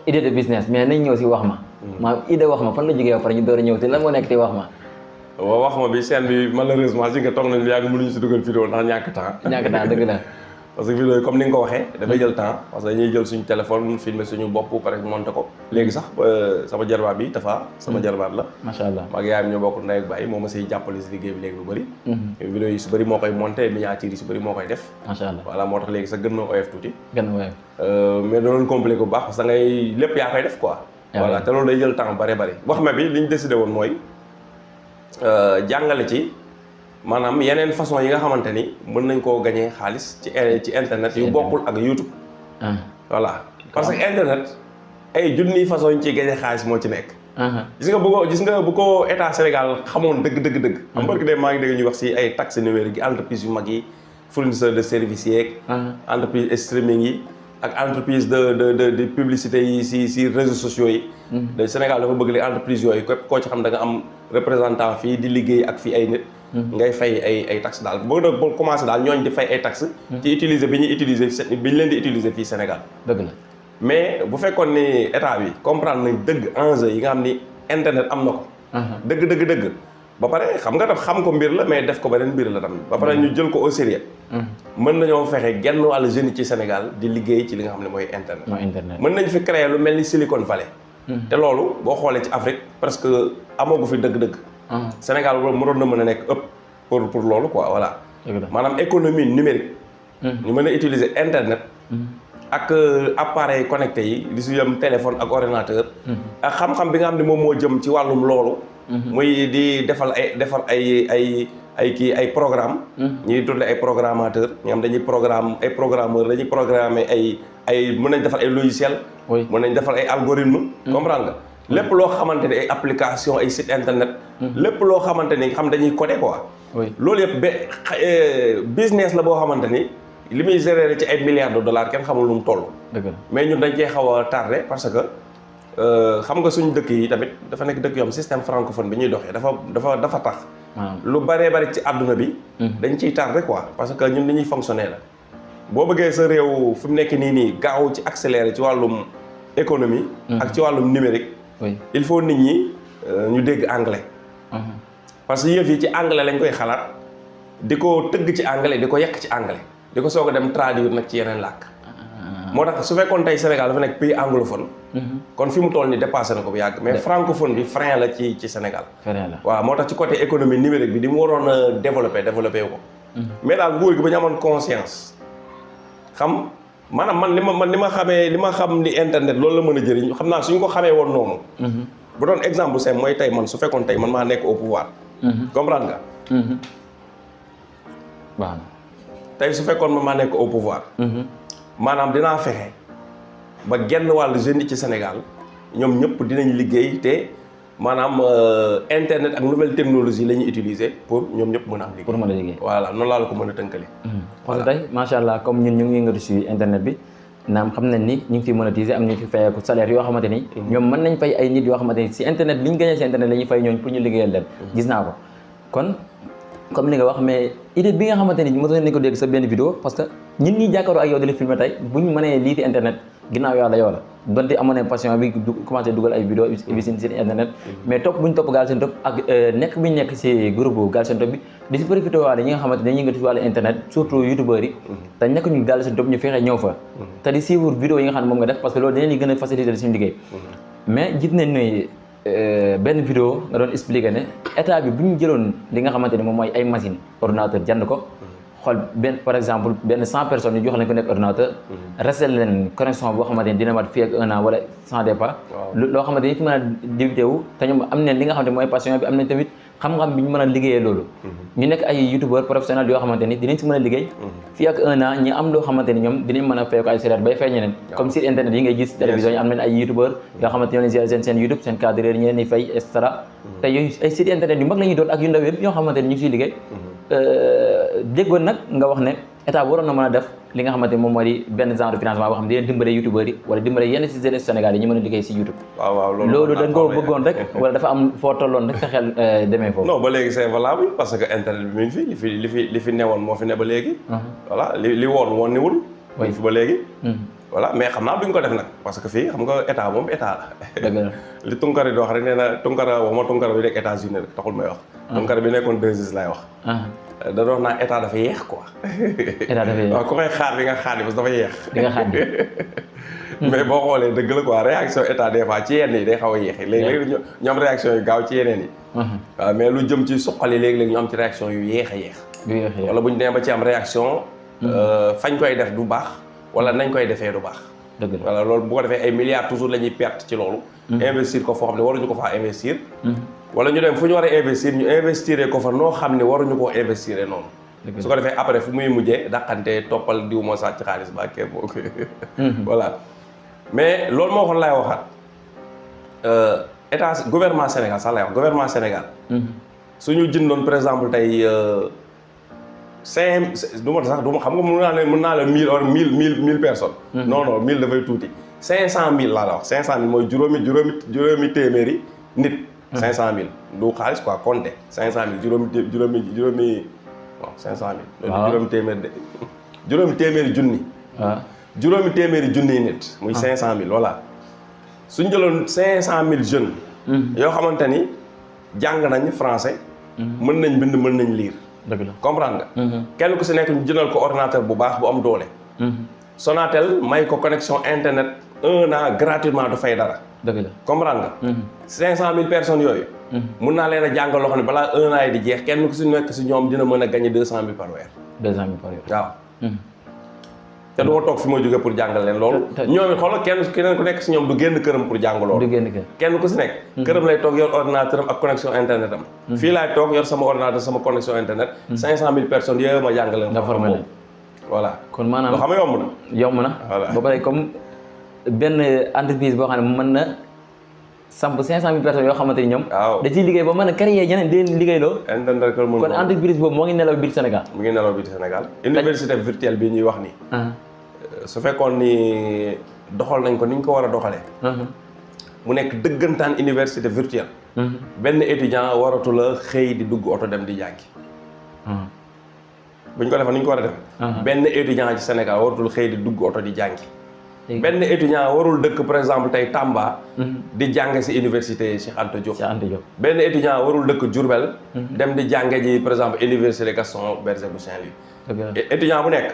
idée de business mais nañ ñëw si wax ma maanaam idée wax ma fan la jógee ba pare ñu door a ñëw te lan moo nekk ti wax ma waaw wax ma bi chaîne bi malheureusement si nga toog nañ yàgg mënuñu si dugal vidéo ndax ñàkk temps dëgg la parce que vidéo yi comme ni nga ko waxee dafay jël temps parce que dañuy jël suñu téléphone filmer suñu bopp pare monté ko léegi sax sama jarbaat bi Tafa sama jarbaat la macha allah maag yaayam ñoo bokk ndey ak baay moo ma siy jàppale si liggéey bi léegi lu bëri vidéo yi su bëri moo koy monté miniature yi su bëri moo koy def macha allah voilà moo tax léegi sax gën na oyof tuuti mais danoon compliqué bu baax parce que da ngay lépp yaa koy def quoi voilà te loolu day jël temps bëri wax ma bi li ñu décidé woon mooy jàngale ci maanaam yeneen façon yi nga xamante ni mën nañ koo gañee xaalis ci internet yu bokkul ak YouTube voilà parce que internet ay junniy façon yi ñu ciy gañee xaalis moo ci nekk gis nga bu ko état Sénégal xamoon dëgg am barki de maa ngi dégg ñuy wax si ay taxes numériques yi entreprise yu mag yi fournisseur de services yeeg entreprise streaming yi ak entreprise de publicité yi si réseaux sociaux yi de Sénégal dafa bëgg les entreprises yooyu képp koo ci xam da nga am représentant fii di liggéey ak fii ay nit ngay fay ay taxes daal boo commencé daal ñooñ di fay ay taxes ci utiliser bi ñuy utiliser bi ñu leen di utiliser fii Sénégal dëgg la mais bu fekkoon ni état bi comprendre nañ dëgg enjeu yi nga xam ni internet am na ko. dëgg. ba pare xam nga daf xam ko mbir la mais def ko beneen mbir la tamit. ba pare ñu jël ko au sérieux. mën nañoo fexe genn wàllu jeunes yi ci Sénégal di liggéey ci li nga xam ne mooy internet. mën nañ fi créer lu mel ni Silicon Valley. te loolu boo xoolee ci Afrique presque amagu fi dëgg-dëgg. Sénégal boobu mënoon na mën a nekk ëpp pour loolu quoi voilà. maanaam économie numérique. ñu mën a utiliser internet. ak appareil connecté yi di si yëm téléphone ak ordinateur. ak xam-xam bi nga xam ne moom moo jëm ci wàllum loolu. muy di defar ay programme ñuy tuddee ay programmateur ñi xam dañuy programmeur dañuy programmer mën nañ defar ay logiciel mën nañ defar ay algorithme comprendre nga lépp loo xamante ni ay application ay site internet lépp loo xamante ni xam dañuy codé quoi loolu yëpp business la boo xamante ni li muy générer ci ay milliards de dollars kenn xamul lu mu toll mais ñun dañ cee xaw a tardé parce que xam nga suñu dëkk yi tamit dafa nekk dëkk yoo xam système francophone bi ñuy doxee dafa tax lu bëree bëri ci àdduna bi dañ ciy tardé quoi parce que ñun ni ñuy fonctionner la boo bëggee sa réew fi mu nekk nii gaaw ci accéléré ci wàllum économie ak ci wàllum numérique il faut nit ñi ñu dégg anglais parce que yëf yi ci anglais lañ koy xalaat di ko tëgg ci anglais di ko yekk ci anglais di ko soog a dem traduire nag ci yeneen làkk moo tax su fekkoon tey Sénégal dafa nekk pays anglophone kon fi mu toll ni dépassé na ko bu yàgg mais francophone bi frein la ci Sénégal waaw moo tax ci côté économie numérique bi di mu waroon a développé wu ko mais daal nguur gi ba ñu amoon conscience xam maanaam man li ma xam ni internet loolu la mën a jëriñ xam naa suñ ko xamee woon noonu bu doon exemple simple mooy tey man su fekkoon tey man maa nekk au pouvoir comprendre nga waaw tey su fekkoon man maa nekk au pouvoir maanaam dinaa fexe ba genn wàllu jeunes yi ci Sénégal ñoom ñëpp dinañ liggéey te maanaam internet ak nouvelle technologie la ñuy utiliser pour ñoom ñëpp mën a am liggéey. pour mën a liggéey voilà noonu laa la ko mën a tënkale. parce que tey macha allah comme ñun ñu ngi yëngatu si internet bi naam xam nañ ni ñu ngi fi monétiser am ñu fi fayeeku salaire yoo xamante ni ñoom mën nañ fay ay nit yoo xamante ni si internet li ñu gagné si internet la ñuy fay ñooñu pour ñu liggéeyal leen. gis naa ko kon comme li nga wax mais idée bi nga xamante ni mos nañ ko dégg sa benn vidéo parce que ñun ñi jàkkaaroo ak yow di la filmer tey bu ñu mënee lii fi internet ginnaaw yàlla yow la donte amoon nañ passion bi commencé dugal ay vidéo bi si internet mais topp bu ñu topp Galsen Top ak nekk bi ñu nekk si groupe Galsen Top bi di si profité waale ñi nga xamante dañuy yëngatu si wàllu internet surtout youtubeurs yi te nekk ñu Galsen Top ñu fexe ñëw fa te di suivre vidéo yi nga xam ne moom nga def parce que loolu dañu gën a faciliter suñu liggéey mais gis nañ ne benn vidéo nga doon expliqué ne état bi bu ñu jëloon li nga xamante ni moom mooy ay machine ordinateur jënd ko xool benn par exemple benn 100 personnes yu jox leen ko nekk ordinateur resté leen connexion boo xamante ni dina mat fii ak 1 an wala sans départ loo xamante ni fi mën a débuté wu te ñoom am nañ li nga xamante mooy passion bi am nañ tamit xam-xam bi ñu mën a liggéeyee loolu ñu nekk ay youtubeur professionnel yoo xamante ni dinañ si mën a liggéey fii ak 1 an ñi am loo xamante ni ñoom dinañ mën a fay ko ay salaire bay fay ñeneen comme site internet yi ngay gis télévision yi am nañ ay youtubeur yoo xamante ñoo leen gérer seen youtube seen cadreur ñi leen di fay et cetera te yooyu ay site internet yu mag la ñuy doon ak yu ndaw yëpp yoo xamante ni ñu ngi siy liggéey déggoon nag nga wax ne état waroon na mën a def li nga xamante moom moo di benn genre de financement boo xam ne di leen dimbale youtubeurs yi wala dimbale yenn si jeunesse Sénégal yi ñu mën a liggéey si youtube loolu dañ ko bëggoon rek wala dafa am foo tolloon rek sa xel demee foofu non ba léegi c'est valable parce que internet bi mi ngi fi li fi newoon moo fi ne ba léegi voilà li woon niwul mi fi ba léegi voilà mais xam naa duñ ko def nag parce que fii xam nga état moom état la li Tunkara di wax rek nee na Tunkara waxuma Tunkara bi nekk États-Unis rek taxul may wax Tunkara bi nekkoon 2S laay wax da doon naa état dafa yeex quoi état dafa yeex waaw ku koy xaar bi nga xaar parce que dafa yeex di nga xaar mais boo xoolee dëgg la quoi réaction état des fois ci yenn yi day xaw a yéexi léegi-léegi ñu am réaction yu gaaw ci yeneen yi waaw mais lu jëm ci suqali léegi-léegi ñu am ci réaction yu yéex a yéex wala bu ñu demee ba ci am réaction fañ koy def du baax wala nañ koy defee du baax dëgg la voilà loolu bu ko defee ay milliards toujours la ñuy perte ci loolu investir ko foo xam ne waruñu ko faa investir wala ñu dem fu ñu war a investir ñu investir ko fa noo xam ne waruñu koo investir noonu su ko defee après fu muy mujjee dàqante toppal diw moo sàcc xaalis ba kee boo ko voilà mais loolu moo waxoon laay waxaat état gouvernement Sénégal sax lay wax gouvernement Sénégal suñu jëndoon par exemple tey du ma sax du ma xam nga mën naa la 1000 or 1000 personnes non non 1000 dafay tuuti 500000 laa la wax 500000 mooy juróomi téeméeri nit 500000 du xaalis quoi compter 500000 juróomi waaw 500000 loolu juróomi téeméeri junni juróomi téeméeri junniy nit. muy 500000 voilà. suñ jëloon 500000 jeunes. yoo xamante ni jàng nañ français. mën nañ bind mën nañ lire. dëgg la comprendre nga. kenn ku si nekk ñu jëndal ko ordinateur bu baax bu am doole. Sonatel may ko connexion internet 1 an gratuitement du fay dara. dëgg la comprendre nga. 500000 personnes yooyu. mun naa leen a jàngal loo xam ne balaa 1 an yi di jeex kenn ku si nekk si ñoom dina mën a gagner 200000 par weer. 200000 par weer. waaw. te du ma toog fi ma jógee pour jàngal leen loolu. ñoom it xoolal keneen ku nekk si ñoom du génn këram pour jàng loolu. du génn kër kenn ku si nekk. këram lay toog yor ordinateur am ak connexion internet am. fii laay toog yor sama ordinateur sama connexion internet. 500000 personnes yooyu ma jàng leen. nga formé leen voilà. kon maanaam loo xam ne yomb na. yomb na. voilà ba pare comme benn entreprise boo xam ne mën na samp 500000 personnes yoo xamante ni ñoom. waaw da ciy liggéey ba mën a créer ñeneen di leen liggéeyloo. internet kon kon entreprise boobu moo ngi nelaw biir Sénégal. mu ngi nelaw biir Sénégal. université virtuelle bi ñuy wax nii. su fekkoon ni doxal nañ ko ni ñu ko war a doxalee. mu nekk dëggantaan université virtuelle. benn étudiant waratu la xëy di dugg oto dem di jàngi. bu ñu ko defee ni ñu ko war a defee. benn étudiant ci Sénégal waratul xëy di dugg oto di jàngi. benn étudiant warul dëkk par exemple tey Tamba. di jàng si université Cheikh Anta Diop. benn étudiant warul dëkk Diourbel. dem di jànge ji par exemple université Gaston Berger bu Saint-Louis. étudiant bu nekk.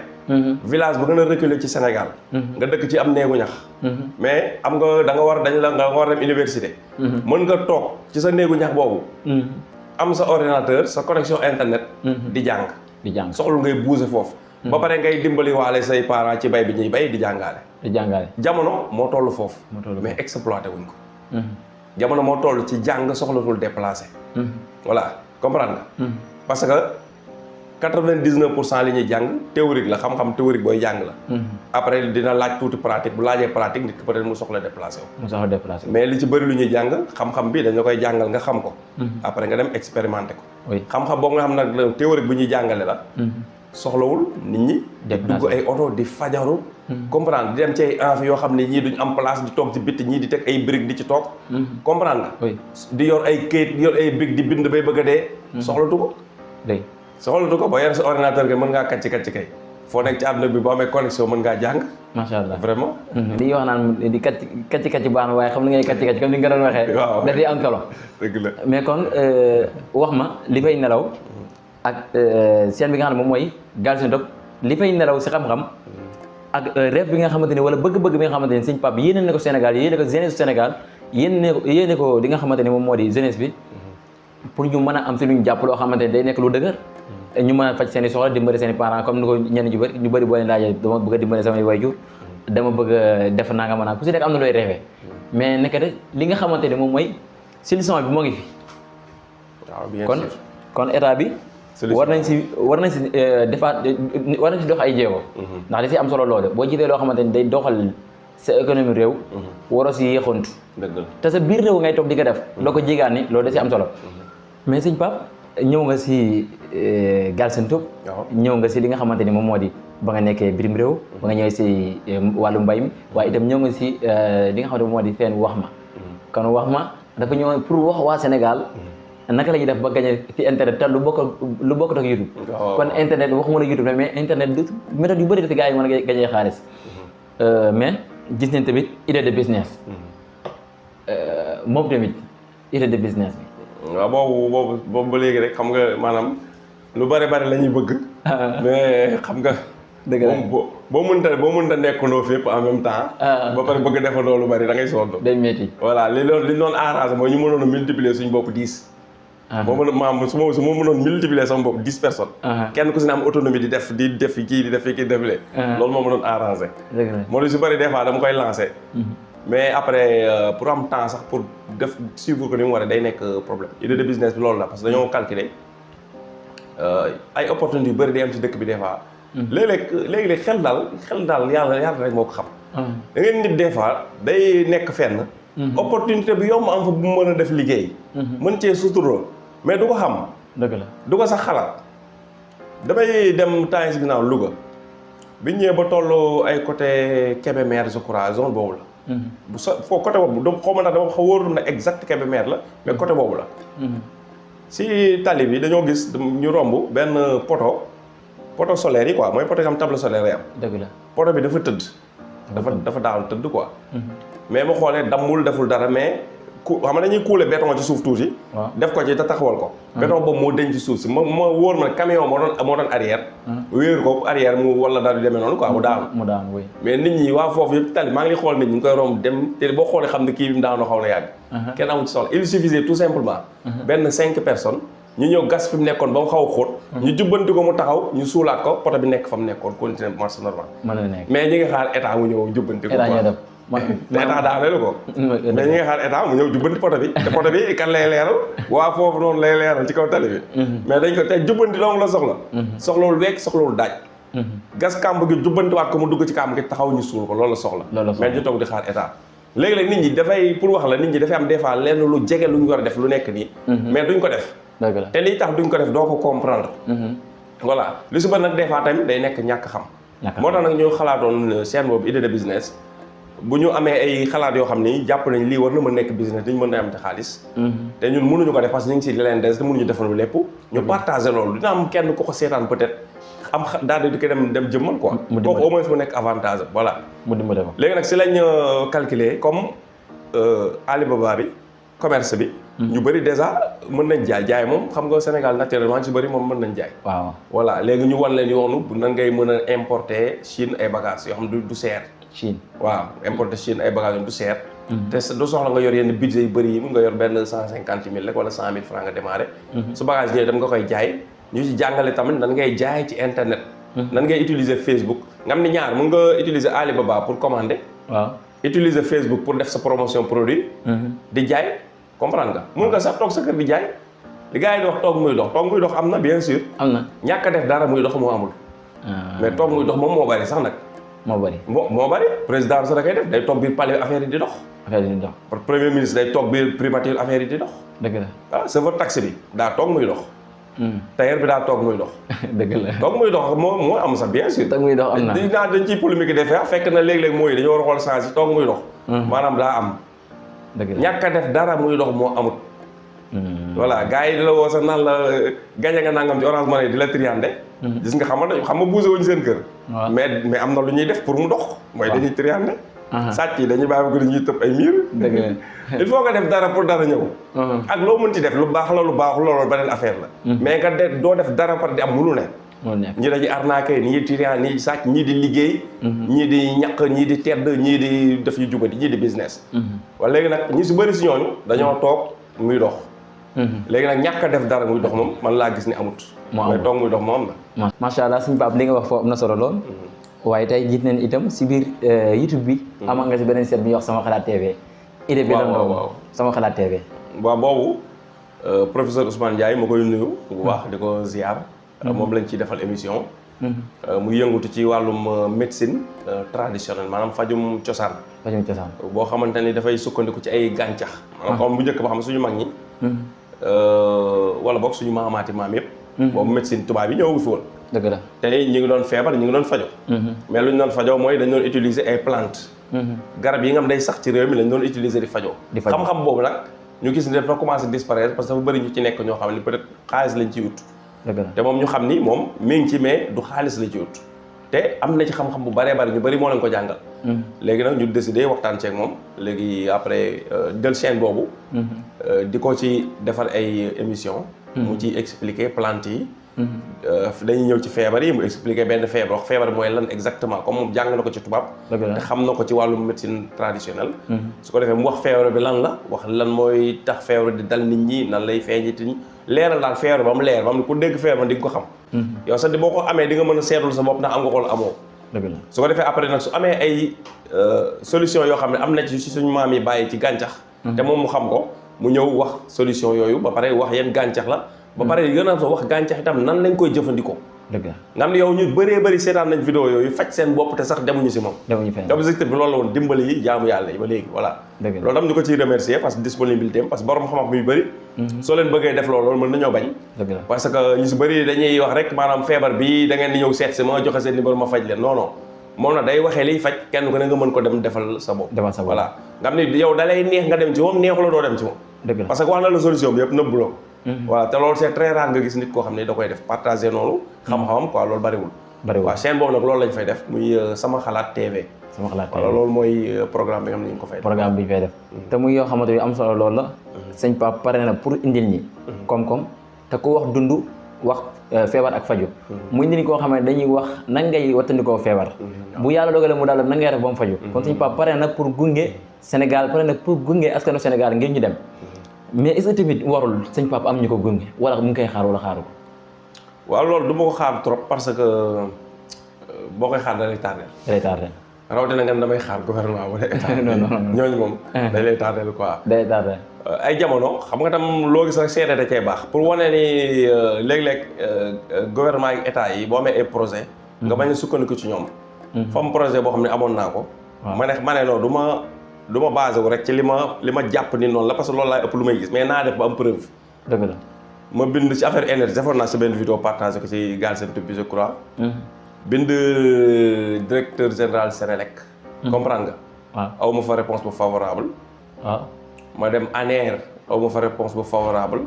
village bu gën a reculé ci Sénégal. nga dëkk ci am néegu ñax. mais am nga da nga war nga war dem université. mën nga toog ci sa néegu ñax boobu. am sa ordinateur sa connexion internet. di jàng. soxlu ngay bouger foofu. ba pare ngay dimbali waale say parents ci bay bi ñuy bay di jàngaale. jamono moo toll foofu. mais exploité wuñ ko. jamono moo toll ci jàng soxlatul déplacé. voilà comprendre nga. parce que 99% li ñuy jàng théorique la xam-xam théorique booy jàng la. après dina laaj tuuti pratique bu laajee pratique nit ki peut-être mu soxla déplacé wu. mais li ci bëri lu ñuy jàng xam-xam bi dañ la koy jàngal nga xam ko. après nga dem expérimenté ko. xam-xam boobu nga xam nag théorique bu ñuy jàngale la. soxlawul nit ñi. dugg ay oto di fajaru. comprendre di dem ci ay enf yoo xam ne ñii duñ am place di toog ci bitti ñii di teg ay briques di ci toog. comprendre nga. di yor ay kayit di yor ay briques di bind bay bëgg a dee. soxlatu ko. soxlatu ko boo yor sa ordinateur nga mën ngaa kàcc kay foo nekk ci àdduna bi boo amee connexion mën ngaa jàng. macha allah vraiment. li wax naan di kàcc baax na waaye xam nga kàcc comme ni nga doon waxee. waaw dafay am solo. dëgg la mais kon wax ma li fay nelaw. ak seen bi nga xam ne moom mooy Galsen Top li fay nelaw si xam-xam ak rêve bi nga xamante ni wala bëgg-bëgg bi nga xamante ni sëñ Pape yéene na ko Sénégal yéene ko jeunesse Sénégal yéene ko li nga xamante ni moom moo di jeunesse bi pour ñu mën a am si luñ jàpp loo xamante ni day nekk lu dëgër ñu mën a faj seen i soxla dimbali seen i parents comme ni ko ñenn ñu bëri boo leen laajee dama bëgg a dimbali samay waajur dama bëgg a def naa nga mën a ku si nekk am na looy rêvé mais nekk de li nga xamante ni moom mooy solution bi moo ngi fi. waaw bien sûr kon état bi. war nañ si defaat war nañ si dox ay jéego. ndax li si am solo loolu boo jiitee loo xamante ni day doxal sa économie réew. waroo si yéexantu. dëgg la te sa biir réew ngay toog di ko def. loo ko jéegaan ni loolu da si am solo. mais sëñ Pape ñëw nga si Galsen Top. ñëw nga si li nga xamante ni moom moo di ba nga nekkee birim réew. ba nga ñëwee si wàllu mbay mi waaye itam ñëw nga si li nga xamante ni moom moo di fenn wax ma. kon wax ma dafa ñëw pour wax waa Sénégal. naka la ñuy def ba gagné ci internet te lu bokk ak YouTube. kon internet waxuma la YouTube mais internet du méthode yu bëri dafa gars yi mën a gagné xaalis. mais gis nañ tamit idée de business. moom tamit idée de business bi. waaw boobu ba léegi rek xam nga maanaam lu bëri la ñuy bëgg. mais xam nga. dëgg la boo mënta nekkandoo fépp en même temps. ba pare bëgg defandoo lu bëri da ngay sonn. day métti. voilà li ñu doon arrangé mooy ñu mënoon a multiplier suñu bopp 10. boo mën maam su ma mënoon multiplier sama bopp 10 personnes. kenn ku si ne am autonomie di def kii di def lee. loolu moo ma doon arrangé. moo lu si bëri des fois dama koy lancé. mais après pour am temps sax pour def suivre ko ni mu waree day nekk problème idée de business bi loolu la parce que dañoo calculer ay opportunités yu bëri day am si dëkk bi des fois. léeg-léeg xel daal yàlla rek moo ko xam. da ngeen nit des fois day nekk fenn. opportunité bi yomb am fa bu mën a def liggéey. mën cee suturoo mais du ko xam. dëgg la du ko sax xalaat. damay dem temps si ginnaaw Louga bi ñëwee ba toll ay côté Kébémer je crois zone boobu la. bu sa foo côté boobu xaw ma nag dama wóorul na exact Kébémer la mais côté boobu la. si tali bi dañoo gis ñu romb benn poto solaire yi quoi mooy poto xam table solaire yi am. dëgg la poto bi dafa tëdd dafa daaw tëdd quoi. mais ma xoolee dammul deful dara mais xam nga dañuy couler béton ci suuf tuuti. def ko ci te taxawal ko. béton boobu moo denc ci suuf si ma wóor ma ne camion moo doon arrière. wéeru ko arrière mu wala dara demee noonu quoi mu daanu. Oui. mais nit ñi waa foofu yëpp tali maa ngi xool nit ñi ngi koy romb dem te boo xoolee xam ne kii bi mu daanoo xaw na yàgg. kenn amul ci soxla il suffisait tout simplement. benn 5 personnes. ñu ñëw gas fi mu nekkoon ba mu xaw a xóot. ñu jubbanti ko mu taxaw ñu suulaat ko poto bi nekk fa mu nekkoon continuer marche normal. mais ñi ngi xaar état mu ñëw jubbanti ko. état daaneel ko. mais ñi ngi xaar état mu ñëw jubbanti poto bi. te poto bi kan lay leeral. waa foofu noonu lay leeral ci kaw tali bi. mais dañ ko te jubbanti dong la soxla. soxlawul week soxlawul daaj. gas kàmb gi jubbantiwaat ko mu dugg ci kàmb gi taxaw ñu suul ko loolu la soxla. mais ñu toog di xaar état. léegi-léeg nit ñi dafay pour wax la nit ñi dafay am des fois lenn lu jege lu ñu war a def lu nekk nii. mais duñ ko def. te lii tax duñ ko def doo ko comprendre. voilà li su ba nag des fois tamit day nekk ñàkk xam. moo tax nag ñu xalaatoon chaîne boobu idée de business bu ñu amee ay xalaat yoo xam ni jàpp nañ lii war na mën nekk business dañ mën na am te xaalis. te ñun mënuñu ko def parce que ñu ngi si leen des te mënuñu defal lépp. ñu partager loolu dina am kenn ku ko seetaan peut-être am daal di ko dem jëmmal quoi. kooku au moins mu nekk avantage voilà. mu dimbali ko léegi nag si lañ calculer comme Alibaba bi commerce bi. ñu bëri déjà mën nañ jaay moom xam nga Sénégal naturellement ci bëri moom mën nañ jaay. waaw voilà léegi ñu wan leen yoonu nan ngay mën a importer Chine ay bagages yoo xam du seer. Chine waaw importer Chine ay bagages yoo du seer. te du soxla nga yor yenn budget yu bëri yi mun nga yor benn 150 000 rek wala 100 000 francs nga démarrer. su bagage ñëwee dem nga koy jaay ñu ci jàngale tamit nan ngay jaay ci internet. nan ngay utiliser Facebook nga am ni ñaar mun nga utiliser Alibaba pour commander. waaw utiliser Facebook pour def sa promotion produit. di jaay. comprendre nga mun nga sax toog sa kër di jaay li gars yi di wax toog muy dox am na bien sûr. am na ñàkk a def dara muy dox moo amul. mais toog muy dox moom moo bari sax nag. moo bari président sax da koy def day toog biir palais affaire yi di dox. premier ministre day toog biir primature affaire yi di dox. dëgg la ah chauffeur taxi bi daa toog muy dox. tailleur bi daa toog muy dox. dëgg la toog muy dox moo am sax bien sûr. toog muy dox am na dañ ciy polémique defee fekk na léeg-léeg mooy dañoo war a xool change yi toog muy dox. maanaam daa am. ñàkk a def dara muy dox moo amut. voilà gars yi di la woo sax naan la gañe nga nangam ci Orange Money di la triandé. gis nga xam nga bougé wuñ seen kër. mais am na lu ñuy def pour mu dox. mooy dañuy triandé. sàcc yi dañuy bàyyi ko dañuy tëb ay miir. il faut nga def dara pour dara ñëw. ak loo mënti def lu baax la lu baaxul loolu beneen affaire la. mais nga doo def dara par di am mënu ne. ñi dañuy arnaqué ñii triand ñii sàcc ñii di liggéey. ñii di ñaq ñii di tedd ñii di def yu jubati ñii di business. wala léegi nag ñi si bëri si ñooñu dañoo toog muy dox. léegi nag ñàkk a def dara muy dox moom man laa gis ni amut. mais toog muy dox moom am na. macha allah suñu Pape li nga wax foofu am na solo lool. waaye tey gis nañ itam si biir YouTube bi. amaa nga si beneen seet bi ñuy wax Sama Xalaat TV. idée bi lan la Sama Xalaat TV. waaw boobu professeur Ousmane Ndiaye ma koy nuyu bu baax di ko ziar. moom lañ ciy defal émission. mu yëngutu ci wàllum médecine traditionnelle maanaam fajum cosaan. boo xamante ni dafay sukkandiku ci ay gàncax. maanaam comme bu njëkk ba xam suñu mag ñi. wala boog suñu maamaati maam yëpp. boobu médecine tubaab yi ñëwagu fi woon. dëgg la te ñu ngi doon feebar ñu ngi doon fajo. mais lu ñu doon fajoo mooy dañ doon utiliser ay plantes. garab yi nga xam day sax ci réew mi lañ doon utiliser di fajoo. xam-xam boobu nag ñu gis ni dafa commencé disparaître parce que dafa bëri ñu ci nekk ñoo xam ni peut-être xaalis lañ ciy wut. te moom ñu xam ni moom mi ngi ci mais du xaalis la ci wut. te am na ci xam-xam bu bëree bëri ñu bëri moo leen ko jàngal. léegi nag ñu décidé waxtaan ceeg moom léegi après jël chaîne boobu. di ko ci defar ay émission mu ci expliquer plante yi. dañuy ñëw ci feebar yi mu expliquer benn feebar wax feebar mooy lan exactement comme moom jàng na ko ci tubaab. te xam na ko ci wàllum médecine traditionnelle. su ko defee mu wax feebar bi lan la wax lan mooy tax feebar di dal nit ñi nan lay feeñiti ñi leeral daal feebar ba mu leer ba mu ne ku dégg feebar di nga ko xam. yow sax boo ko amee di nga mën a seetul sa bopp ndax am nga ko la amoo. su ko defee après nag su amee ay solution yoo xam ne am na ci suñu maam yi bàyyi ci gàncax. te moom mu xam ko mu ñëw wax solution yooyu ba pare wax yan gàncax la. ba pare gën a wax gàncax itam nan lañ koy jëfandikoo. dëgg la nga xam ne yow ñu bëree bëri seetaan nañ vidéo yooyu faj seen bopp te sax demuñu si moom. objectif bi loolu la woon dimbali yi jaamu yàlla yi ba léegi voilà. loolu tam ñu ko ciy remercier parce que disponibilité am parce que borom xam-xam yu bëri. soo leen bëggee def loolu mën nañoo bañ. parce que ñu si bëri dañuy wax rek maanaam feebar bi da ngeen di ñëw seet si ma joxe seen numéro ma faj leen non non moom na day waxee liy faj kenn ku ne nga mën ko dem defal sa bopp. voilà nga xam ne yow da lay neex nga dem ci moom neexu la doo dem ci moom. parce que wax na la solution bi yëpp nëbbuloo voilà te loolu c'est très rare nga gis nit koo xam ne da koy def partager noonu xam-xamam quoi loolu bariwul bariwul waaw chaîne boobu nag loolu lañ fay def muy sama xalaat TV. sama xalaat voilà loolu mooy programme bi nga xam ne ñu ngi ko fay def. programme bi ñu fay def. te muy yoo xamante ni am solo loolu la. sëñ Pape pare na pour indil ñi. koom-koom te ku wax dund wax feebar ak faju mu indil koo xam ne dañuy wax nan ngay wattandikoo feebar. bu yàlla dogalee mu daal nan ngay def ba mu faju kon sëñ Pape pare na pour gunge Sénégal pare na pour gunge askanu Sénégal ngir ñu dem. mais est-ce que tamit warul sëñ Pape am ñu ko gunge wala mu ngi koy xaar wala xaaru ko. waaw loolu du ma ko xaar trop parce que boo koy xaar da lay tardé. da lay tardé. rawatina nga damay xaar gouvernement wala état. non ñooñu moom. dañ lay tardé quoi. day tardé. ay jamono xam nga tam loo gis rek seede da cee baax pour wane ni léeg-léeg gouvernement yi état yi boo amee ay projet nga bañ a sukkandiku ci ñoom. fa am projet boo xam ne amoon naa ko. ma ne non du ma basé wu rek ci li ma jàpp ni noonu la parce que loolu laay ëpp lu may gis mais naa def ba am preuve. dëgg la. ma bind ci affaire énergie defoon naa sa benn vidéo partagé ko ci Galsen Tube bi je crois. bind directeur général Sénélec. comprendre nga. waaw aw ma fa réponse bu favorable. waaw. ma dem ANER aw ma fa réponse bu favorable.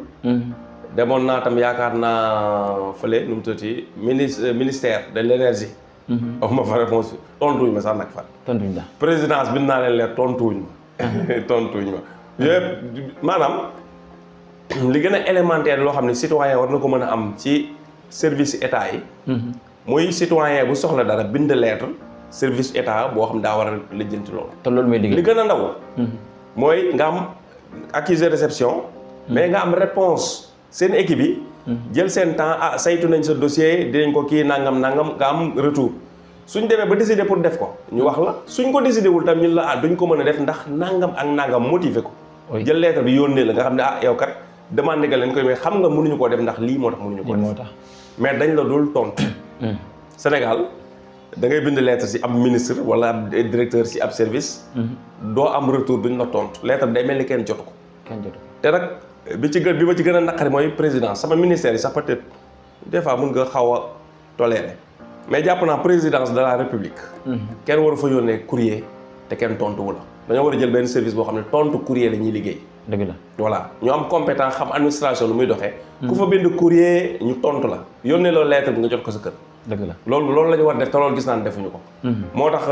demoon naa tam yaakaar naa fële nu mu tuddati ministère de l' énergie. aw ma fa réponse tontuwuñ ma sax nag fan. tontuñ la présidence bind naa leen leer tontuwuñ ma. tontuwuñ ma yëpp maanaam. li gën a élémentaire loo xam ne citoyen war na ko mën a am ci service état yi. muy citoyen bu soxla dara bind lettre service état boo xam daa war a lijjanti loolu. te loolu mooy digg li gën a ndaw. mooy nga am accusé réception. mais nga am réponse seen équipe yi. jël seen temps saytu nañ sa dossier dinañ ko kii nangam nga am retour. suñ demee ba décider pour def ko ñu wax la suñ ko décider wul tam ñun la duñ ko mën a def ndax nangam ak nangam motiver ko. jël lettre bi yónnee la nga xam ne yow kat. demandé nga leen koy mais xam nga mënuñu koo def ndax lii moo tax mënuñu koo def mais dañ la dul tontu. Sénégal da ngay bind lettre si ab ministre wala ab directeur si ab service. doo am retour duñ la tontu lettre day mel ni kenn jotu ko. te nag bi ma ci gën a naqari mooy président sama ministère yi sax peut-être des fois mun nga xaw a tolérer mais jàpp naa présidence de la république. kenn waru fa yónnee courrier te kenn tontuwu la dañoo war a jël benn service boo xam ne tontu courrier la ñuy liggéey. dëgg la voilà ñu am compétence xam administration lu muy doxee. ku fa bind courrier ñu tontu la yónnee loo lettre bi nga jot ko sa kër. dëgg la loolu la ñu war def te loolu gis naa ne defuñu ko. moo tax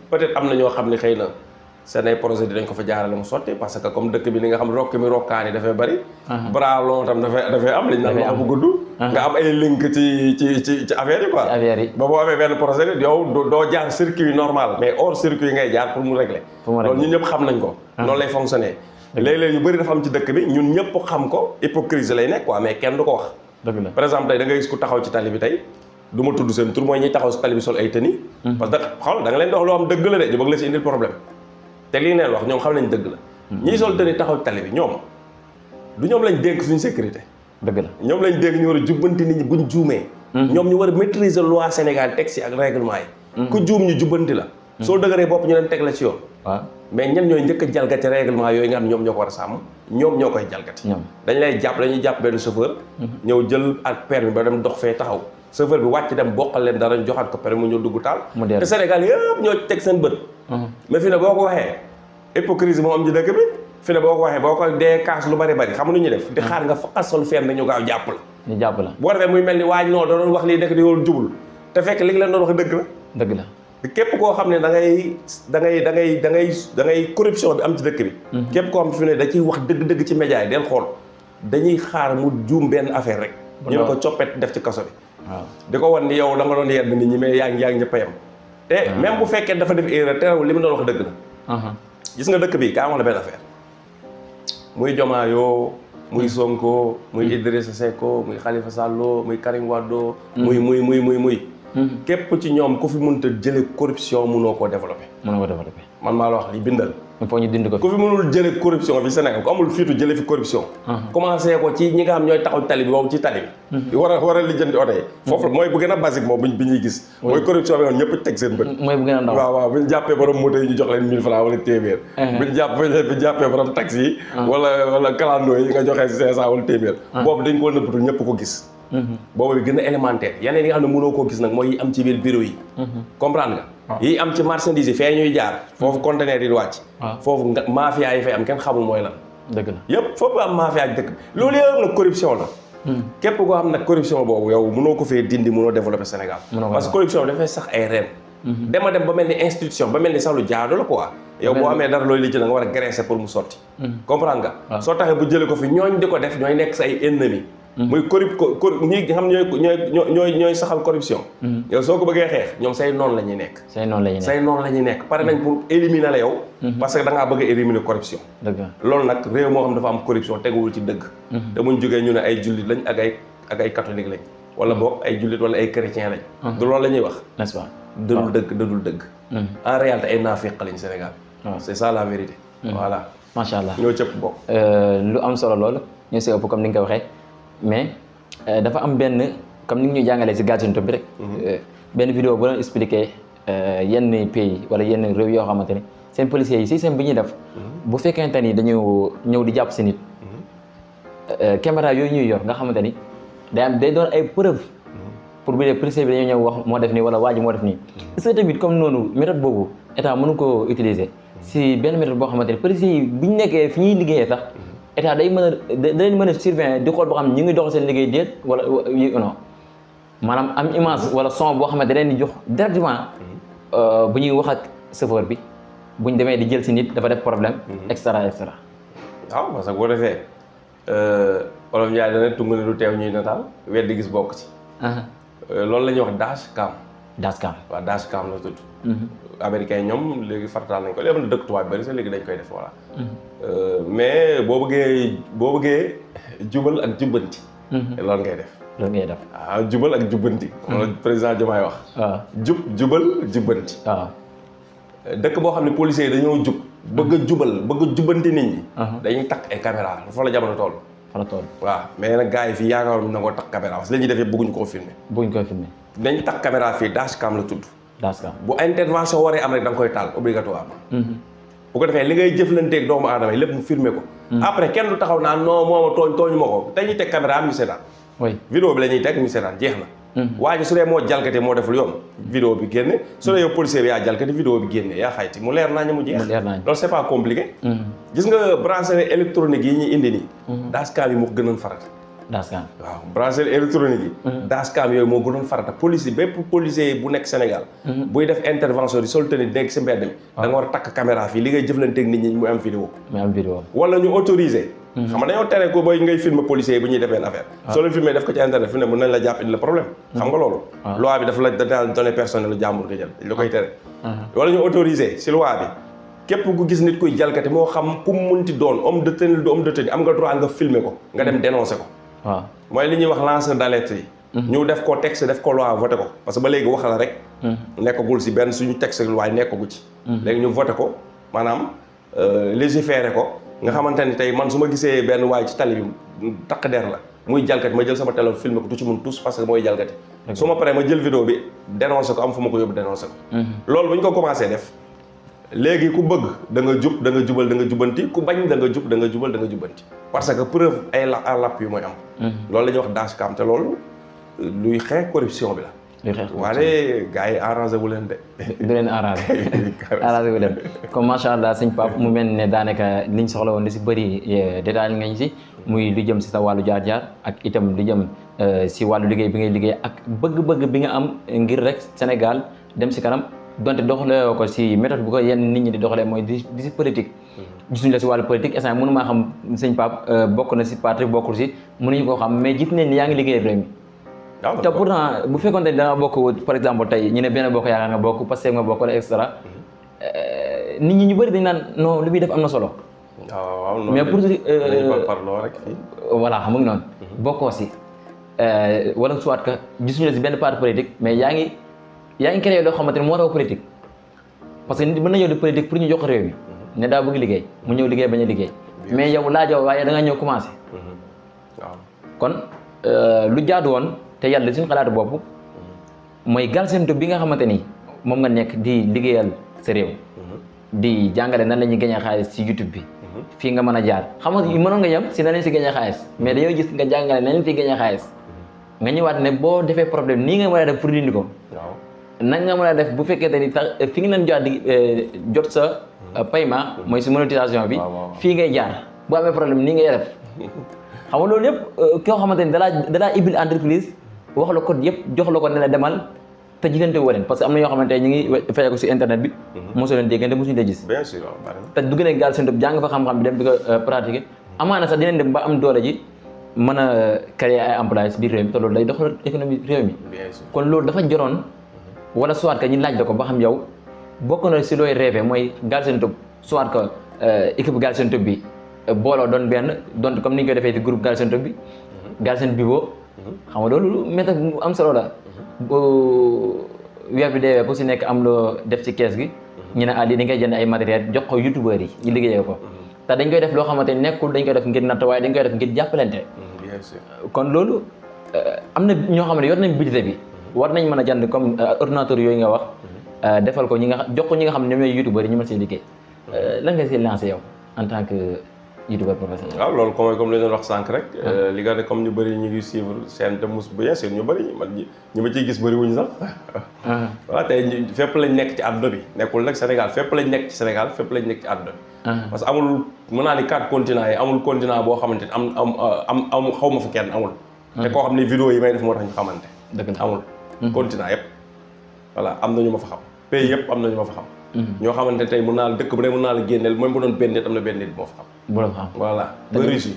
peut-être am na ñoo xam ne xëy na seen ay projet dinañ ko fa jaarale mu sotti parce que comme dëkk bi ni nga xam rokk mi rokkaan yi dafay bari. bras long tam dafay am. liñ naan wax bu gudd. nga am ay link ci affaire yi quoi. affaire yi ba boo amee benn projet yow doo jaar circuit normal mais hors circuit ngay jaar pour mu régler. loolu ñun ñëpp xam nañ ko. noonu lay fonctionner. léeg-léeg yu bëri dafa am ci dëkk bi ñun ñëpp xam ko hypocrisie lay nekk quoi mais kenn du ko wax. dëgg la par exemple tey da ngay gis ku taxaw ci tali bi tey du ma tudd seen tur mooy ñi taxaw ci tali bi sol ay tenue. parce que xool da nga leen di wax loo xam dëgg la de ñu bëgg la si indil problème te lii neen wax ñoom xam nañ dëgg la. ñiy sol tenue taxaw ci tali bi ñoom du ñoom lañ dénk suñu sécurité. dëgg la ñoom lañ dénk ñu war a jubbanti nit ñi buñ juumee. ñoom ñu war a maîtriser loi Sénégal texte yi ak règlement yi. ku juum ñu jubbanti la. soo dëgëree bopp ñu leen teg la ci yoon. waaw mais ñan ñooy njëkk a jalgati règlement yooyu nga xam ñoom ñoo ko war a sàmm ñoom ñoo koy jalgati. dañ lay jàpp dañuy jàpp benn chauffeur. ñëw jël ak permis ba dem dox fee taxaw chauffeur bi wàcc dem bokkal leen dara joxaat ko permis mu ñëw dugg taal. te Sénégal yëpp ñoo teg seen bët. mais fi ne boo ko waxee hypocrisie moo am ci dëkk bi fi ne boo ko waxee boo ko dee kaas lu bari bari xam nu ñuy def. di xaar nga faqal sol fenn ñu gaaw jàpp la. ñu jàpp la bu ko defee muy mel ni waaj noo doon wax lii nekk di yoon jubul te fekk li leen doon wax dëgg la. dëgg la. képp koo xam ne da ngay corruption bi am ci dëkk bi. képp koo xam ne fi ne da ciy wax dëgg-dëgg ci média yi del xool dañuy xaar mu juum benn affaire rek. ñu ne ko coppet def ci kaso bi. waaw di ko wan ni yow da nga doon yedd nit ñi mais yaa ngi ñëpp a yem. te même bu fekkee dafa def erreur terewul li mu doon wax dëgg la. gis nga dëkk bi kaa wax la benn affaire muy Diomaye muy Sonko muy Idrissa Seck muy Khalifa Sall muy Karim Wade. muy. képp ci ñoom ku fi mënut a jëlee corruption mënoo koo développé. man maa la wax li bindal. il faut ñu dind ko fi. ku fi mënul jëlee corruption fi Sénégal ku amul fiitu jëlee fi corruption. commencé ko ci ñi nga xam ñooy taxaw tali bi boobu ci tali bi. war a lijjanti oto yi. foofu mooy bu gën a basique moom bi ñuy gis. mooy corruption bi woon ñëpp teg seen bët. mooy bu gën a ndaw waaw bu ñu jàppee borom moto yi ñu jox leen 1000 francs wala téeméer. bu ñu jàppee borom taxi yi. wala kalandoo yi nga joxee 500 wala téeméer. boobu dañ koo nëbbatu ñëpp ko gis. boobu bi gën a élémentaire yeneen yi nga xam ne mënoo koo gis nag mooy yi am ci biir bureau yi. comprendre nga. yi am ci marchandise yi fee ñuy jaar. foofu conteneur yi di wàcc. foofu nga mafia yi fay am kenn xamul mooy lan. dëgg la yëpp foofu am mafia ak dëkk loolu yëpp nag corruption la. képp koo xam nag corruption boobu yow mënoo ko fee dindi mënoo développer Sénégal parce que corruption bi dafay sax ay reen dema dem ba mel ni institution ba mel ni sax lu jaadu la quoi yow boo amee dara looy lijji la nga war a graisser pour mu sotti comprendre nga soo taxee bu jëlee ko fi ñooñ di ko def ñooy nekk sa ay ennemis muy ñi nga xam ñooy saxal corruption yow soo ko bëggee xeex ñoom say noonu la ñuy nekk say noonu la ñuy nekk pare nañ pour éliminer la yow parce que da ngaa bëgg a éliminer corruption loolu nag réew moo xam dafa am corruption teguwul ci dëgg te muñ jógee ñu ne ay jullit lañ ak ay catholique lañ wala boog ay jullit wala ay chrétien lañ du loolu la ñuy wax n'est-ce pas dadul dëgg en réalité ay naafiq lañ Sénégal c'est ça la vérité voilà macha allah ñoo cëpp bokk lu am solo loolu ñoo si ëpp comme ni nga ko waxee mais dafa am benn comme ni nga ñu jàngalee si Galsen Tube bi rek benn vidéo bu doon expliqué yenn pays wala yenn réew yoo xamante ni seen policiers yi système bi ñuy def bu fekkente ni dañu ñëw di jàpp si nit caméra yooyu ñuy yor nga xamante ni day doon ay preuve pour bu dee policier bi dañoo ñëw wax moo def nii wala waa ji moo def nii est-ce que tamit comme noonu méthode boobu état mënu ko utiliser si benn méthode boo xamante ni policiers yi bu ñu nekkee fi ñuy liggéeyee sax état day mën a dañ mën a surveiller di xool boo xam ne ñu ngi doxal seen liggéey déet wala non maanaam am image wala son boo xamante dañ di jox directement bu ñuy wax ak chauffeur bi bu ñu demee di jël si nit dafa def problème et cetera et cetera. waaw parce que boo defee Olof Ndiaye dana tungu ne du teew ñuy nataal weer di gis bokk ci. loolu la ñuy wax dashcam. dashcam waaw dashcam la tudd. américains yi ñoom léegi farataal nañ ko léegi am na dëkk tubaab bëri sax léegi dañ koy def voilà. mais boo bëggee jubal ak jubbanti. loolu ngay def. waaw jubal ak jubbanti. moom président Diomaye wax. waaw jubal jubbanti. waaw dëkk boo xam ne policiers yi dañoo jub. bëgg a jubbanti nit ñi. dañuy takk ay caméra fa la jamono toll. waaw mais nag gars yi fii yaakaaroon na ko takk caméra parce que li ñuy def yëpp bëgguñu koo filmer. dañuy takk caméra fii dashcam la tudd. bu intervention waree am rek da nga koy taal obligatoirement. bu ko defee li ngay jëflanteeg doomu aadama yi lépp mu filmer ko. après kenn du taxaw naan non mooma tooñu ma ko dañuy teg caméra am ñu seetaan. vidéo bi la ñuy teg ñu seetaan jeex na. waa ji su dee moo jalgati moo deful yoon. vidéo bi génne su dee yow policier bi yaa jalgati vidéo bi génne yaa xayti mu leer naa ñu mu jeex. loolu c'est pas compliqué. gis nga bracelet électronique yi ñuy indi nii. dashcam yi moo ko gënoon farata. dashcam waaw bracelet électronique yi. dashcam yooyu moo gënoon farata police bépp policier bu nekk Sénégal. buy def intervention di sol tenue nekk si mbedd mi. da nga war a takk caméra fii li ngay jëflanteeg nit ñi muy am vidéo. wala ñu autorisé. xam nga dañoo tere ko booy ngay filmer policier yi bu ñuy defee affaire. soo leen filmer def ko ci internet fi ne mën nañ la jàpp indi la problème. xam nga loolu. loi bi dafa la dana données personnelles jàmbur nga jël dañ la koy tere. wala ñu autorisé si loi bi képp ku gis nit kuy jalgati moo xam ku mu munti doon homme de tenue du homme de tenue am nga droit nga filmer ko nga dem dénoncer ko. waaw mooy li ñuy wax lanceur d'alerte yi. ñu def ko texte def ko loi voté ko parce que ba léegi wax la rek. nekkagul si benn suñu texte loi nekkagu ci. léegi ñu voté ko maanaam légiféré ko. nga xamante ni tey man su ma gisee benn waay ci tali bi takk der la muy jalgati ma jël sama téléphone filmer ko tu ci mun tous parce que mooy jalgati. su ma paree ma jël vidéo bi dénoncé ko am fu ma ko yóbbu dénoncé ko. loolu bu ñu ko commencé def léegi ku bëgg da nga jub da nga jubal da nga jubanti ku bañ da nga jub da nga jubal da nga jubanti. parce que preuve ay à l'appui mooy am. loolu la ñuy wax dashcam te loolu luy xeex corruption bi la. waaye gars yi arrangé wu leen de. du leen arrangé wu leen comme macha allah sëñ Pape mu mel ne daanaka liñ soxla woon li si bëri détail ngañ si muy lu jëm si sa wàllu jaar-jaar ak itam lu jëm si wàllu liggéey bi ngay liggéey ak bëgg-bëgg bi nga am ngir rek Sénégal dem si kanam donte doxalee ko si méthode bu ko yenn nit ñi di doxalee mooy di si politique. gisuñu la si wàllu politique instant mënu maa xam sëñ Pape bokk na si parti bokkul si mënuñu koo xam mais gis nañ ni yaa ngi liggéey réew mi. te pourtant bu fekkoon ne da nga bokk par exemple tey ñu ne benn bokk yaakaar nga bokk Pastef nga bokk wala et cetera nit ñi ñu bëri dañ naan non li muy def am na solo. waaw mais pour parloo rek fii. voilà xam nga noonu. bokkoo si wala soit que gisuñu la si benn parti politique mais yaa ngi créé loo xamante ne moo tax politique. parce que nit mën na ñëw di politique pour ñu jox réew mi. ne daa bëgg liggéey mu ñëw liggéey bañ a liggéey. mais yow laajoo waaye da nga ñëw commencé. waaw kon lu jaadu woon. te yàlla suñu xalaatu bopp mooy Galsen Tube bi nga xamante ni moom nga nekk di liggéeyal sa réew di jàngale nan la ñuy gañe xaalis ci YouTube bi fii nga mën a jaar xam nga mënoon nga yem si nan lañ si gañe xaalis mais dañoo gis nga jàngale nan lañ fi gañe xaalis nga ñëwaat ne boo defee problème nii nga mën a def pour dindi ko nan nga mën a def bu fekkee ni tax fi nga leen jot di jot sa paiement mooy si monétisation bi fii ngay jaar boo amee problème nii ngay def xam nga loolu yëpp koo xamante ni dalaa ibil entreprise wax la code yëpp jox la ko ne la demal te jigante woo leen parce que am na ñoo xamante ñu ngi fayee ko si internet bi mosoo leen déggante mosuñu dee gis bien sûr te dugg nañ Galsen Tube jàng fa xam-xam bi dem di ko pratiquer amaana sax dinañ dem ba am doole ji mën a créer ay employés biir réew mi te loolu day doxal économie réew mi kon loolu dafa joroon wala soit que ñu laaj la ko ba xam yow bokk na si looy rêvé mooy Galsen Tube soit que équipe Galsen Tube bi booloo doon benn doon comme ni ñu koy defee ci groupe Galsen Tube bi Galsen Bibo xam nga loolu méthode mu am solo la bu weer bi deewee ku si nekk am loo def ci kees gi ñu ne lii dañ koy jënd ay matériel jox ko youtubeurs yi ñu liggéeyee ko te dañ koy def loo xamante ni nekkul dañ koy def ngir natt waaye dañ koy def ngir jàppalante kon loolu am na ñoo xam ne yor nañ budget bi war nañ mën a jënd comme ordinateur yooyu nga wax defal ko ñi nga jox ko ñi nga xam ne ñoom ñooy youtubeurs yi ñu mën see liggéey lan nga si lancé yow en tant que youtubeur professionnel. waaw loolu comme li ñu doon wax sànq rek. li nga ne comme ñu bëri ñu ngi suivre seen te mos bien sûr ñu bëri man ñi ma ciy gis bëri wuñu sax. voilà tey fépp lañ nekk ci àdduna bi nekkul nag Sénégal fépp lañ nekk ci Sénégal fépp lañ nekk ci àdduna bi. parce que amul mën naa ni 4 continents yi amul continent boo xamante ni am xaw ma fa kenn amul. te koo xam ne vidéo yi may def moo tax ñu xamante. dëgg la amul. continent yëpp voilà am na ñu ma fa xam pays yëpp am na ñu ma fa xam. ñoo xamante ne tey mën naa la dëkk bu ne mën naa la génneel même bu doon benn nit am na benn nit moo fa xam. bu la xam voilà ba Russie.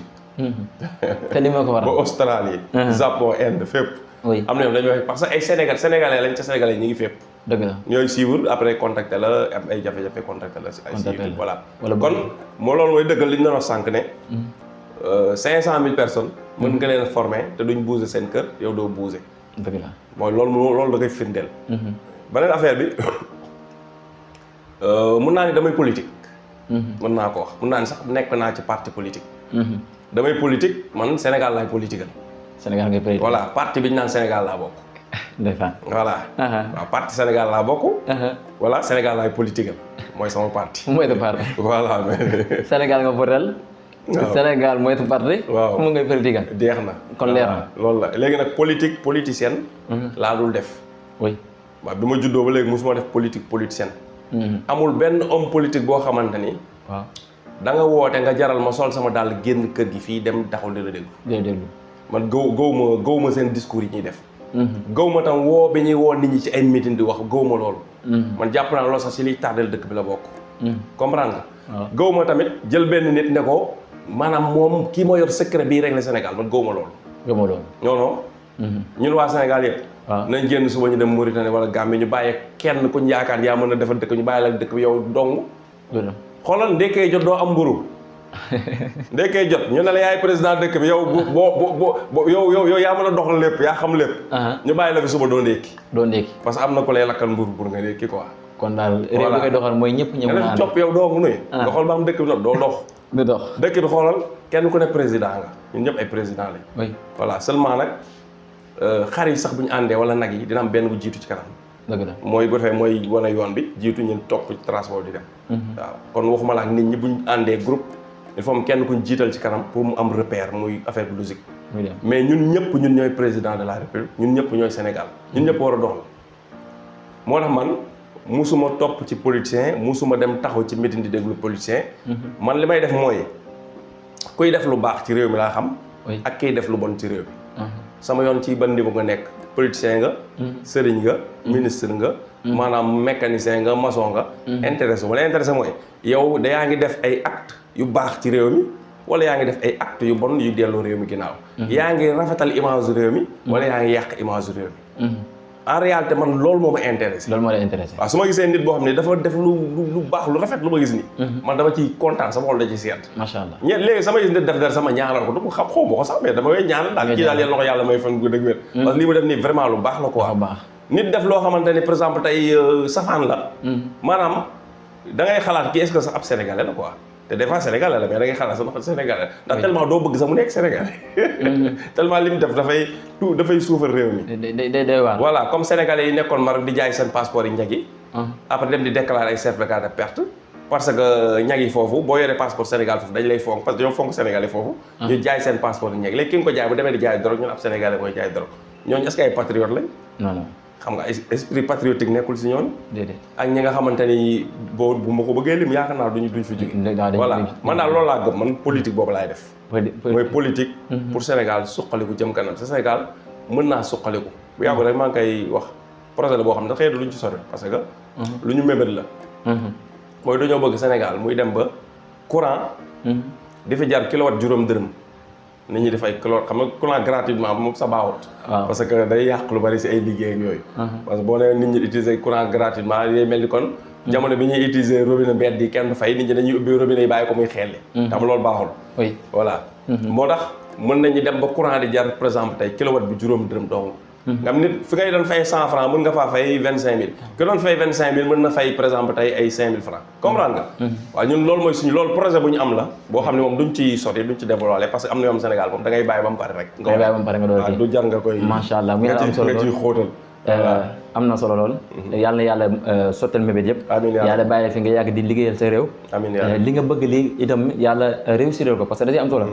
te li ma ko waral ba Australie. Japon Inde fépp. oui am na ñoom dañuy wax parce que ay sénégalais lañ ca sénégalais ñi ngi fépp. dëgg la ñooy suivre après contacté la am ay jafe-jafe contacté la si ay si YouTube voilà. wala kon moo loolu mooy dëggal li ñu doon wax sànq ne. 500 000 personnes. mën nga leen a former te duñ bouger seen kër yow doo bouger. dëgg la mooy loolu da koy firndeel. beneen affaire bi. mun naa ni damay politique. mën naa ko wax mun naa ni sax nekk naa ci parti politique. damay politique man Sénégal laay politiqual. Sénégal ngay politique voilà parti bi ñu naan Sénégal laa bokk. ndeysaan. voilà. waaw parti Sénégal laa bokk. voilà Sénégal laay politiqual mooy sama parti. mooy sa parti. voilà mais. Sénégal nga votel. waaw Sénégal mooy sa parti. waaw mu ngay politiqual. jeex na. kon leer na loolu la léegi nag politique politicienne. laa dul def. oui. waaw bi ma juddoo ba léegi mosuma def politique politicienne. amul benn homme politique boo xamante ni. waaw da nga woote nga jaral ma sol sama dàll génn kër gi fii dem taxul di la déglu. day déglu man gaw ma seen discours yi ñuy def. gaw ma tam woo bi ñuy woo nit ñi ci ay meeting di wax gaw ma loolu. man jàpp naa loolu sax si liy tardel dëkk bi la bokk. comprendre nga. gaw ma tamit jël benn nit ne ko maanaam moom kii moo yor secret bii régler Sénégal man gaw ma loolu. gaw ma loolu. non non. ñun waa Sénégal yëpp. waaw nañ génn suba ñu dem Mauritanie wala Gambie ñu bàyyi kenn ku ñu yaakaar yaa mën a defar dëkk ñu bàyyi la dëkk bi yow dong. xoolal ndekkee jot doo am mburu ndekkee jot ñu ne la yaay président dëkk bi yow boo yow yaa mën a doxal lépp yaa xam lépp. ñu bàyyi la fi suba doo ndékki. doo ndékki parce que am na ku lay lakkal mburu pour nga ndékki quoi. kon daal réew bi koy doxal mooy ñëpp ñëw naa ne copp yow doo ngu nuy nga xool ba am dëkk bi nag doo dox. du dox dëkk bi xoolal kenn ku ne président nga ñun ñëpp ay président lañ. oui voilà seulement nag xar yi sax bu ñu àndee wala nag yi dina am benn bu jiitu ci kanam. dëgg la mooy bu defee mooy wane yoon bi jiitu ñun topp ci transport di dem. waaw kon waxuma la ak nit ñi bu ñu àndee groupe il faut kenn ku ñu jiital ci kanam pour mu am repère muy affaire bu logique. mais ñun ñëpp ñun ñooy président de la république ñun ñëpp ñooy Sénégal ñun ñëpp war a doxal. moo tax man musuma topp ci politicien musuma dem taxaw ci meeting di déglu politicien. man li may def mooy kuy def lu baax ci réew mi laa xam. ak kiy def lu bon ci réew mi. sama yoon ci ban niveau nga nekk politicien nga. sëriñ nga. ministre nga. maanaam mécanicien nga maçon nga. intéressé wala intéressé mooy yow da yaa ngi def ay acte yu baax ci réew mi wala yaa ngi def ay acte yu bon yu delloo réew mi ginnaaw. yaa ngi rafetal image réew mi. wala yaa ngi yàq image réew mi. en réalité man loolu moo ma intéressé. loolu moo la intéressé. waaw su ma gisee nit boo xam ne dafa def lu baax lu rafet lu ma gis nii. man dama ciy kontaan sama xol da ci seet. macha allah léegi sama gis nit def dara sama ñaanal ko du ko xam xaw ma ko sax mais dama koy ñaanal daal kii daal yal na ko yàlla may fan gu dëgg wér. parce que lii ma def nii vraiment lu baax la quoi. baax nit def loo xamante ni par exemple tey safaan la. maanaam da ngay xalaat kii est-ce que sax ab sénégalais la quoi. te des fois sénégalais la mais da ngay xalaat sax sénégalais ndax tellement doo bëgg sax mu nekk sénégalais tellement li mu def dafay suufal réew mi. day waar. voilà comme sénégalais yi nekkoon Maroc di jaay seen passeport yi ñag yi. après dem di déclarer ay certificat de perte. parce que ñag yi foofu boo yoree passeport Sénégal foofu dañ lay fonk parce que dañoo fonk sénégalais foofu. ñu jaay seen passeport yi ñag léegi ki nga ko jaay bu demee di jaay drogue ñun ab sénégalais mooy jaay drogue ñooñu est-ce que ay patriotes lañ. non non xam nga esprit patriotique nekkul si ñoon déedéet ak ñi nga xamante ni bu ma ko bëggee lim yaakaar naa duñ fi jóge voilà man daal loolu laa gëm man politique boobu laay def mooy politique pour Sénégal suqaliku jëm kanam Sénégal mën naa suqaliku bu yàggu rek maa ngi koy wax projet la boo xam ne xëy na luñ ci sori parce que lu ñu mébét la mooy dañoo bëgg Sénégal muy dem ba courant di fi jar kilowatt juróom dërëm nit ñi dafay kilowatt xam nga courant gratuitement moom sa baaxut parce que day yàq lu bari si ay liggéey ak yooyu parce que boo nee nit ñi utiliser courant gratuitement day mel ni kon jamono bi ñuy utiliser robinet mbedd yi kenn du fay nit ñi dañuy ubbi robinet yi bàyyi ko muy xelli xam loolu baaxul voilà moo tax mën nañu dem ba courant di jar par exemple tey kilowatt bi juróom dërëm dong nga am nit fi ngay doon fay 100 francs mën nga faa fay 25000 ki doon fay 25000 mën na fay par exemple tey ay 5000 francs comprendre nga waaw ñun loolu mooy suñu loolu projet bu ñu am la boo xam ne moom duñ ci soti duñ ci développé parce que am na yoom Sénégal moom da ngay bàyyi ba mu pare rek nga du jar nga koy macha allah muy am solo nga ciy xóotal am na solo lool yàlla na yàlla sottal mébét yëpp yàlla bàyyi fi nga yàgg di liggéeyal sa réew li nga bëgg li itam yàlla réussir ko parce que da ci am solo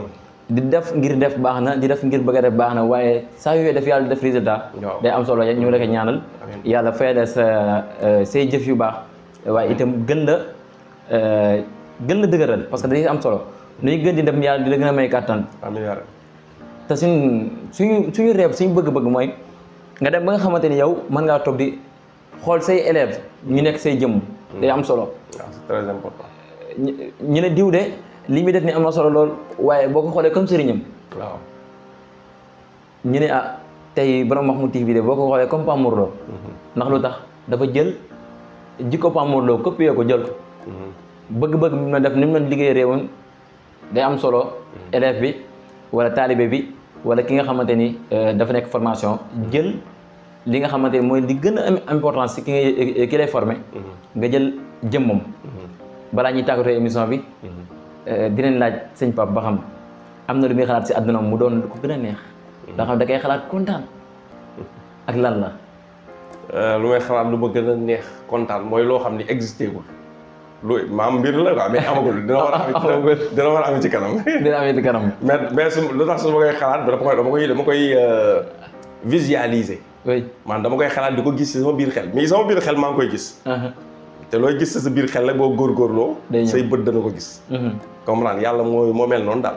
di def ngir def baax na di def ngir bëgg a def baax na waaye saa yooyu def yàlla def résultat day am solo ñu la ko ñaanal yàlla fay la say jëf yu baax waaye itam gën la dëgëral parce que day am solo nuy gën di dem yàlla di la gën a may kàttan te suñu reeb suñu bëgg-bëgg mooy nga dem ba nga xamante ni yow mën ngaa toog di xool say élèves ñu nekk say jëmm day am solo c'est très important ñu ne diw de li muy def ni am na solo lool waaye boo ko xoolee comme sëriñam waaw ñu ne tey borom Mahmoud TV de boo ko xoolee comme Pape Mor Lo ndax lu tax dafa jël jikko Pape Mor Lo copié ko jël ko bëgg-bëgg bi ma def ni mu doon liggéey réewam day am solo élève bi wala taalibe bi wala ki nga xamante ni dafa nekk formation jël li nga xamante ni mooy li gën a am importance ci ki lay formé nga jël jëmmam balaa ñuy tàggatoo émission bi dinañ laaj sëñ Pape ba xam am na lu muy xalaat si àdduna mu doon ko gën a neex loo xam da koy xalaat kontaan ak lan la lu may xalaat lu ma gën a neex kontaan mooy loo xam ni existé gul lu maam mbir la quoi mais amagul dina war a am ci kanam dina am ci kanam mais su lu tax su ma koy xalaat dama koy visualiser man dama koy xalaat di ko gis si sama biir xel mais sama biir xel maa ngi koy gis te looy gis sa biir xel la boo góorgóorloo say bët dana ko gis comprendre yàlla moo mel noonu daal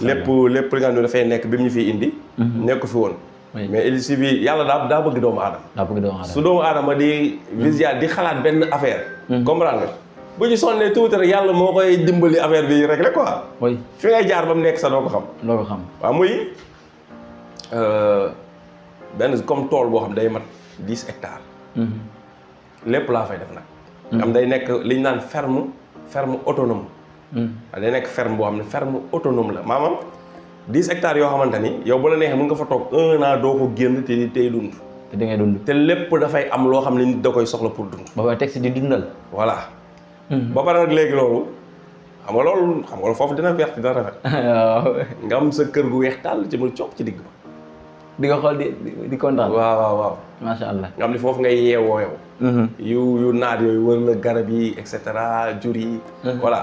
lépp li nga xam ne dafay nekk bi mu ñu fiy indi nekk fi woon mais il suffit yàlla daa bëgg doomu aadama su doomu aadama di visual di xalaat benn affaire comprendre nga bu ñu sonnee tuuti rek yàlla moo koy dimbali affaire bi rek la quoi fi ngay jaar ba mu nekk sa doo ko xam waaw muy benn comme tool boo xam day mat 10 hectares lépp laa fay def nag am day nekk li ñu naan ferme autonome day nekk ferme boo xam ne ferme autonome la maanaam 10 hectares yoo xamante ni yow bu la neexee mën nga fa toog 1 an doo ko génn te tey dund te da ngay dund te lépp dafay am loo xam ne nit da koy soxla pour dund ba pare teg si di dundal voilà ba pare nag léegi loolu xam nga loolu foofu dina vert dina rafet nga am sa kër gu weex tàll ci mu coog ci digg ba di nga xool di kontaan waaw macha allah nga xam ni foofu ngay yeewoo yow yu naat yooyu wër la garab yi et cetera jur yi voilà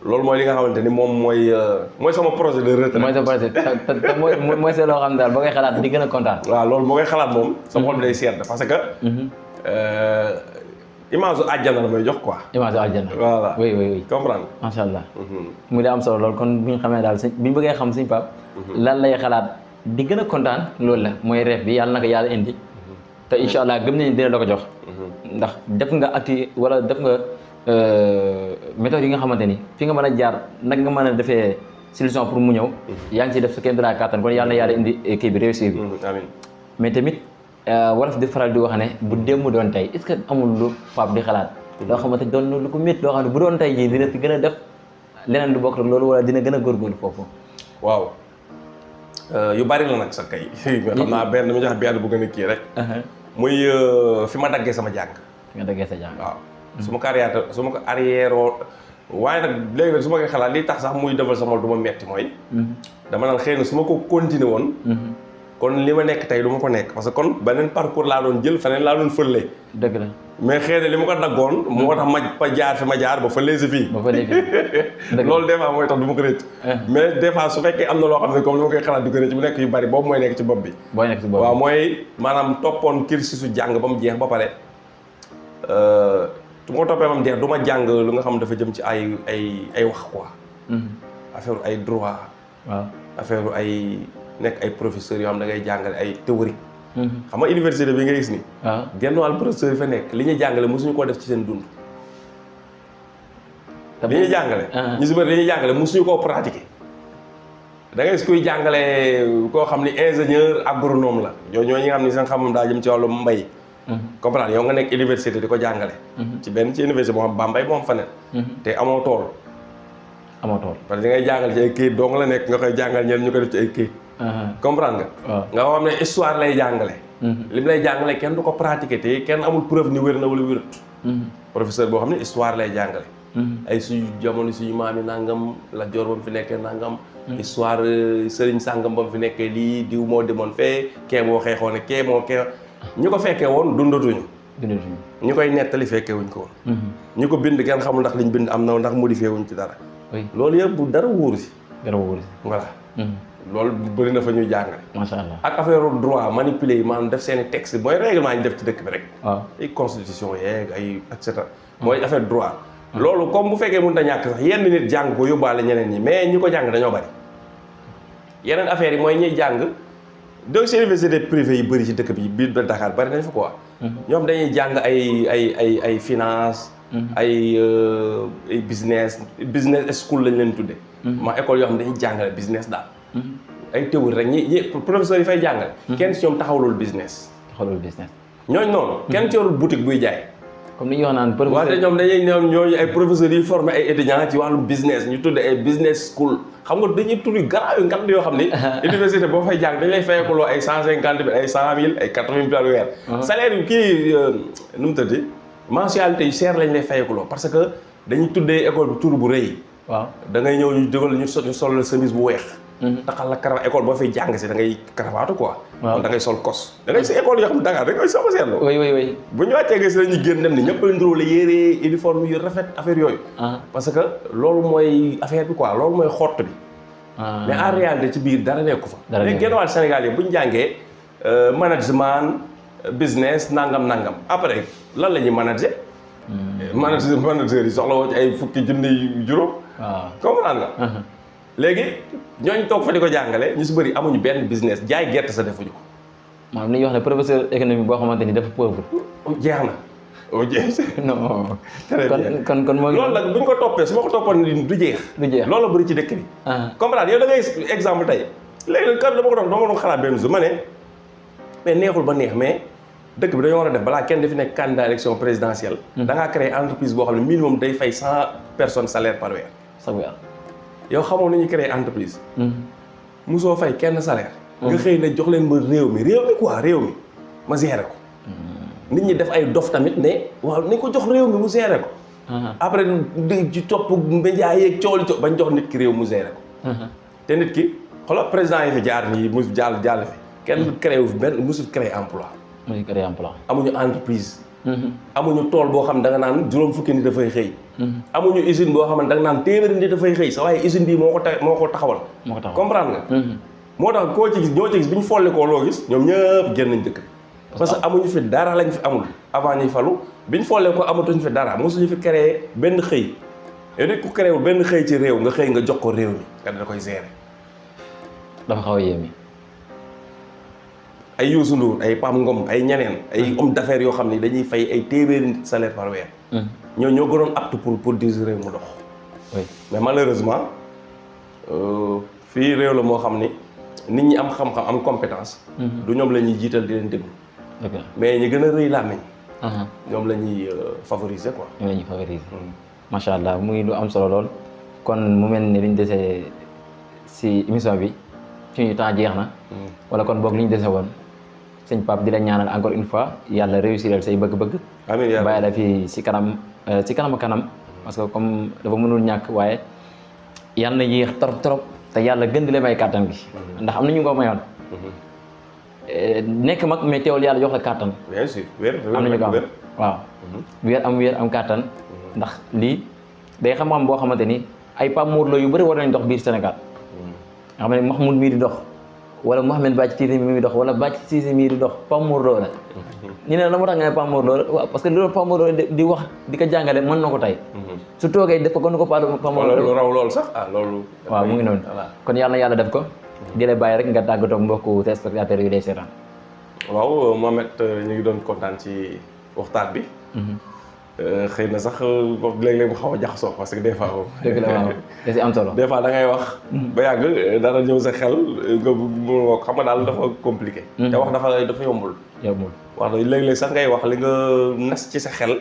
loolu mooy li nga xamante ni moom mooy sama projet de retraite mooy sa projet te mooy sa loo xam daal boo koy xalaat di gën a kontaan waaw loolu boo koy xalaat moom sama xol bi day sedd parce que image u àjjana la may jox quoi image u àjjana voilà oui comprendre macha allah muy daa am solo loolu kon bu ñu xamee daal bu ñu bëggee xam sëñ Pape lan lay xalaat di gën a kontaan loolu la mooy rêve bi yàlla na ko yàlla indi te incha allah gëm nañu dina la ko jox ndax def nga wala def nga méthode yi nga xamante ni fi nga mën a jaar nag nga mën a defee solution pour mu ñëw yaa ngi ciy def sa kenn dara kàttan kon yàlla na yàlla indi kii bi réussir bi amiin mais tamit wolof di faral di wax ne bu démb doon tey est-ce que amul lu Pape di xalaat loo xamante doon lu ko métti loo xam ne bu doon tey jii dina fi gën a def leneen lu bokk rek loolu wala dina gën a góorgóorlu foofu waaw yu bari la nag sa kay nga xam naa benn dama jox benn bu gën a kii rek muy fi ma daggee sama jàng fi nga daggee sa jàng waaw su ma ko arrière waaye nag léegi nag su ma koy xalaat li tax sax muy defal sama du ma metti mooy dama naan xëy na su ma ko continuer woon kon li ma nekk tey du ma ko nekk parce que kon beneen parcours laa doon jël feneen laa doon fële dëgg la mais xëy na li ma ko daggoon moo tax ma jaar fi ma jaar ba fa léegi fii. ba fa léegi loolu des fois mooy tax du ma ko rëcc. mais des fois su fekkee am na loo xam ne comme li ma koy xalaat di ko rëcc bu nekk yu bari boobu mooy nekk ci bopp bi. booy nekk ci bopp bi waaw mooy maanaam toppoon cursusu jàng ba mu jeex ba pare su ma ko toppee ba mu jeex du ma jàng lu nga xam dafa jëm ci ay wax quoi. affaire ay droit. waaw affaire ay nekk ay professeurs yoo xam da ngay jàngale ay théorie. xam nga université bi nga gis ni. waaw genn wàll professeur yi fa nekk li ñuy jàngale mosuñu koo def ci seen dund. li ñuy jàngale. ñu si bëri li ñuy jàngale mosuñu koo pratiquer. da ngay gis kuy jàngale koo xam ni ingénieur agronome la ñoo ñi nga xam ni seen xam-xam daa jëm ci wàllu mbay. comprendre yow nga nekk université di ko jàngale. ci université boo xam Bambey moo fa nekk. te amoo tool. amoo tool parce que da ngay jàngale ci ay këyit dong la nekk nga koy jàngal ñeneen ñu ko def ci ay këyit. comprendre nga. nga xam ne histoire lay jàngale. li mu lay jàngale kenn du ko pratiquer te kenn amul preuve ni wér na wala wérut. professeur boo xam ne histoire lay jàngale. ay suñu jamono suñu maam yi nangam la Joor ba mu fi nekkee nangam. histoire sëriñ sàngam ba mu fi nekkee lii diw moo demoon fee kee moo xeexoon ne kee moo kee ñi ko fekkee woon dundatuñu. ñi koy nettali fekkee wuñ ko woon. ñi ko bind kenn xamul ndax liñ bind am na ndax modifié wuñ ci dara. loolu yëpp bu dara wóoru si. dara wóoru si voilà. loolu bëri na fa ñuy jàngale. macha allah ak affaire droit manipuler yi maanaam def seen i texte mooy règlement ñu def ci dëkk bi rek. waaw ay constitution yeeg ay et cetera. mooy affaire droit. loolu comme bu fekkee mënut a ñàkk sax yenn nit jàng ko yóbbaale ñeneen ñi mais ñi ko jàng dañoo bari. yeneen affaires yi mooy ñuy jàng donc si université privée yi bëri ci dëkk bi biir ba Dakar bari nañ fa quoi. ñoom dañuy jàng ay finance. ay business school lañ leen tudde ma école yoo xam ne dañuy jàngale business daal. ay théorie rek ñi professeurs yi fay jàngale. kenn si ñoom taxawlul business. ñooñu noonu. kenn ci yorul boutique buy jaay. comme ni ñu wax naan professeur waaye ñoom dañuy ñooñu ay professeurs yi formé ay étudiants ci wàllu business ñu tudde ay business school xam nga dañuy tudd yu garaaw yu ngat yoo xam ni. université boo fay jàng dañ lay fayeekuloo ay 150 000 ay 100 000 ay 80 000 par weer. salaire yu kii nu mu tëddee. mensualité yu cher lañ lay fayekuloo parce que dañuy tuddee école bi tur bu rëy. waaw da ngay ñëw ñu jógal ñu sol la chemise bu weex. taxal la cravate école boo fay jàng si da ngay cravate quoi. waaw da ngay sol kos. da ngay si école yoo xam ne Dakar da ngay sama seetlu. oui. bu ñu wàccee gis dañuy génn dem ni ñëpp a ndróole yére uniforme yu rafet affaire yooyu. parce que loolu mooy affaire bi quoi loolu mooy xott bi. mais en réalité ci biir dara nekku fa. dara nekku fa mais genn wàll Sénégal yi bu ñu jàngee management business nangam après lan la ñuy manager. manager yi soxla woo ci ay fukki junni yu juróom. waaw comprendre nga. léegi ñooñu toog fa di ko jàngale ñu si bëri amuñu benn business jaay gerte sa defuñu ko. maanaam li ñuy wax ne professeur économie boo xamante ni dafa pauvre. jeex na. non. kon moo ngi. loolu nag bu ñu ko toppee su ma ko toppoon du jeex. loolu la bëri ci dëkk bi. comprendre yow da ngay exemple tey léegi nag kër dama ko doon xalaat benn jour ma ne mais neexul ba neex mais dëkk bi dañoo war a def balaa kenn dafi nekk candidat élection présidentielle. da ngaa créer entreprise boo xam ne minimum day fay 100 personnes salaire par weer. sa weer. yow xamoo nu ñuy créer entreprise. musoo fay kenn salaire. nga xëy na jox leen ma réew mi quoi réew mi ma gérer ko. nit ñi def ay dof tamit ne waaw nañ ko jox réew mi mu gérer ko. après ci topp média yeeg coow li bañ jox nit ki réew mu gérer ko. te nit ki xoolal président yi fi jaar nii mu jàll fi kenn créé wu fi benn musul créé emploi. musul créé emploi. amuñu entreprise. amuñu tool boo xam da nga naan juróom fukki nit dafay xëy. amuñu usine boo xam ne da nga naan téeméeri nit dafay xëy sa waaye usine bii moo ko taxawal. comprendre nga. moo tax koo ci gis ñoo ci gis bi ñu folli koo loo gis ñoom ñëpp génn nañ dëkk bi. parce que amuñu fi dara lañ fi amul avant ñuy falu bi ñu follee ko amatuñ fi dara mosuñu fi créé benn xëy. yow nit ku créé wul benn xëy ci réew nga xëy nga jox ko réew mi nga da koy gérer. dafa xaw a yéeme. ay Youssou Ndour ay Pam Ngom ay ñeneen ay homme d'affaires yoo xam ne dañuy fay ay téeméeri nit salaire par weer. ñoo gënoon apte pour diriger réew mu dox. oui mais malheureusement fii réew la moo xam ni nit ñi am xam-xam am compétence. du ñoom la ñuy jiital di leen déglu. mais ñi gën a rëy làmmiñ. ñoom la ñuy favoriser quoi. ñoom la ñuy favoriser. macha allah muy lu am solo lool. kon mu mel ni liñ desee si émission bi suñu temps jeex na. wala kon boog li ñu dese woon. sëñ Pape di la ñaanal encore une fois yàlla réussiral say bëgg-bëgg. amiin yaa bàyyi la fii si kanam parce que comme dafa mënul ñàkk waaye yàlla na yéex trop te yàlla gën di la may kàttan gi. ndax am na ñu ko mayoon. nekk mag mais teewul yàlla jox la kàttan. bien sûr wér am na ñu ko am waaw wér am kàttan ndax lii day xam-xam boo xamante ni ay Pape Mor Lo yu bëri war nañ dox biir Sénégal nga xam ne Mahmoud mii di dox wala Mouhamed Bathie Cissé mii di dox wala Bathie Cissé mii di dox Pape Mor Lo la ñu ne la moo tax nga ne Pape Mor Lo la waaw parce que loolu Pape Mor Lo di wax di ko jàngale mën na ko tey su toogee def ko kon ko Pape Mor Lo loolu raw loolu sax loolu waaw mu ngi noonu kon yàlla na yàlla def ko di la bàyyi rek nga tàggatoo mbokku téléspectateurs yu day seetaan waaw Mohamed ñu ngi doon kontaan ci waxtaan bi xëy na sax léeg-léeg mu xaw a jaxasoo parce que des fois dëgg la waaw da si am solo des fois da ngay wax ba yàgg dara ñëw sa xel nga mu xam nga daal dafa compliqué te wax dafa yombul wax léeg-léeg sax ngay wax li nga nas ci sa xel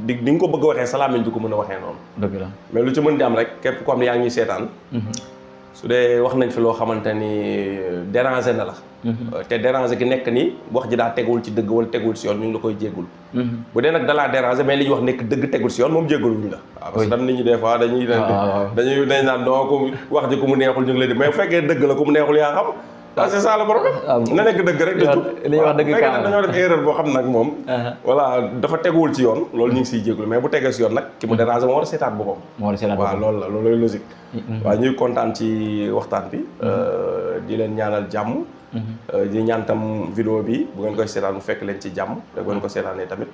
di nga ko bëgg a waxee sa làmmiñ du ko mën a waxee noonu dëgg la mais lu ci mën di am rek képp ko xam ne yaa ngi ñuy seetaan su dee wax nañ fi loo xamante ni déranger na la te déranger gi nekk ni wax ji daa tegul ci dëgg wala tegul si yoon ñu ngi la koy jéggul bu dee nag dalaa déranger mais li ñu wax nekk dëgg tegul si yoon moom jégguluñ la waaw parce que tam nit ñi des fois dañuy naan doo ko wax ji ku mu neexul ñu ngi lay di mais bu fekkee dëgg la ku mu neexul yaa xam waaw c'est ça le problème na nekk dëgg rek da jub li ñuy wax dëgg fekkee dañoo def erreur boo xam nag moom voilà dafa teguwul ci yoon loolu ñu ngi siy jéggul mais bu tegee si yoon nag ki mu déranger moo war a seetaat boppam waaw loolu la loolu lay logique waaw ñuy kontaan ci waxtaan bi di leen ñaanal jàmm di ñaan tam vidéo bi bu ngeen koy seetaan mu fekk leen ci jàmm te bu ngeen ko seetaanee tamit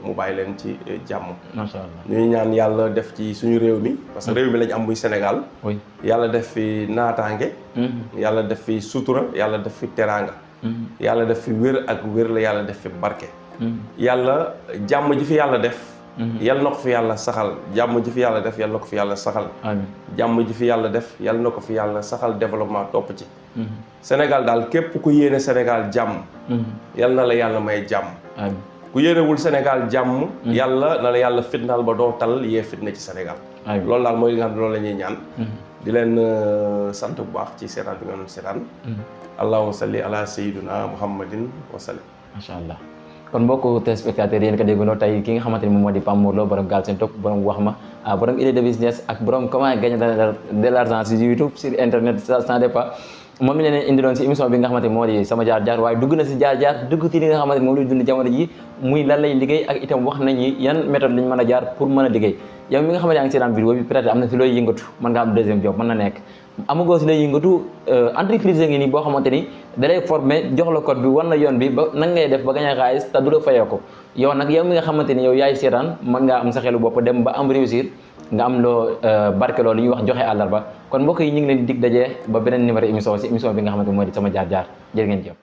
mu bàyyi leen ci jàmm macha allah ñuy ñaan yàlla def ci suñu réew mi parce que réew mi lañ am muy Sénégal yàlla def fi naataange yàlla def fi sutura yàlla def fi teraanga yàlla def fi wér ak wér la yàlla def fi barke yàlla jàmm ji fi yàlla def yal na ko fi yàlla saxal jàmm ji fi yàlla def yal na ko fi yàlla saxal jàmm ji fi yàlla def yal na ko fi yàlla saxal développement topp ci Sénégal daal képp ku yéene Sénégal jàmm yal na la yàlla may jàmm ku yéenewul Sénégal jàmm yàlla na la yàlla fitnaal ba doo tal yee fitna ci Sénégal loolu daal mooy li nga xam ne loolu la ñuy ñaan di leen sant bu baax ci seetaan bi nga doon seetaan allahumma salli ala sayyidina muhammadin wa sallim macha allah kon mbokku téléspectateurs yéen ko déggandoo tey ki nga xamante ni moom moo di Pape Mor Lo borom Galsen Tube borom wax ma borom idée de business ak borom comment gagner de l'argent sur YouTube sur internet sans départ moom mi leen indi doon si émission bi nga xamante ni moo di sama jaar-jaar waaye dugg na si jaar-jaar dugg ci li nga xamante ni moom lay dund jamono ji muy lan lay liggéey ak itam wax nañu yan méthode lañ mën a jaar pour mën a liggéey yow mi nga xamante yaa ngi seetaan vidéo bi peut-être am na fi looy yëngatu mën nga am deuxième job mën na nekk amagoo si lay yëngatu entreprise ngi nii boo xamante ni da lay former jox la code bi wan la yoon bi ba nan ngay def ba gañ a xaalis te du la fayoo ko yow nag yow mi nga xamante ni yow yaay seetaan mën ngaa am sa xelu bopp dem ba am réussir nga am loo barkeloo li ñuy wax joxe àllarba kon mbokk yi ñu ngi leen di dig dajee ba beneen numéro émission si émission bi nga xamante ni moo di sama jaar-jaar jërë ngeen jëf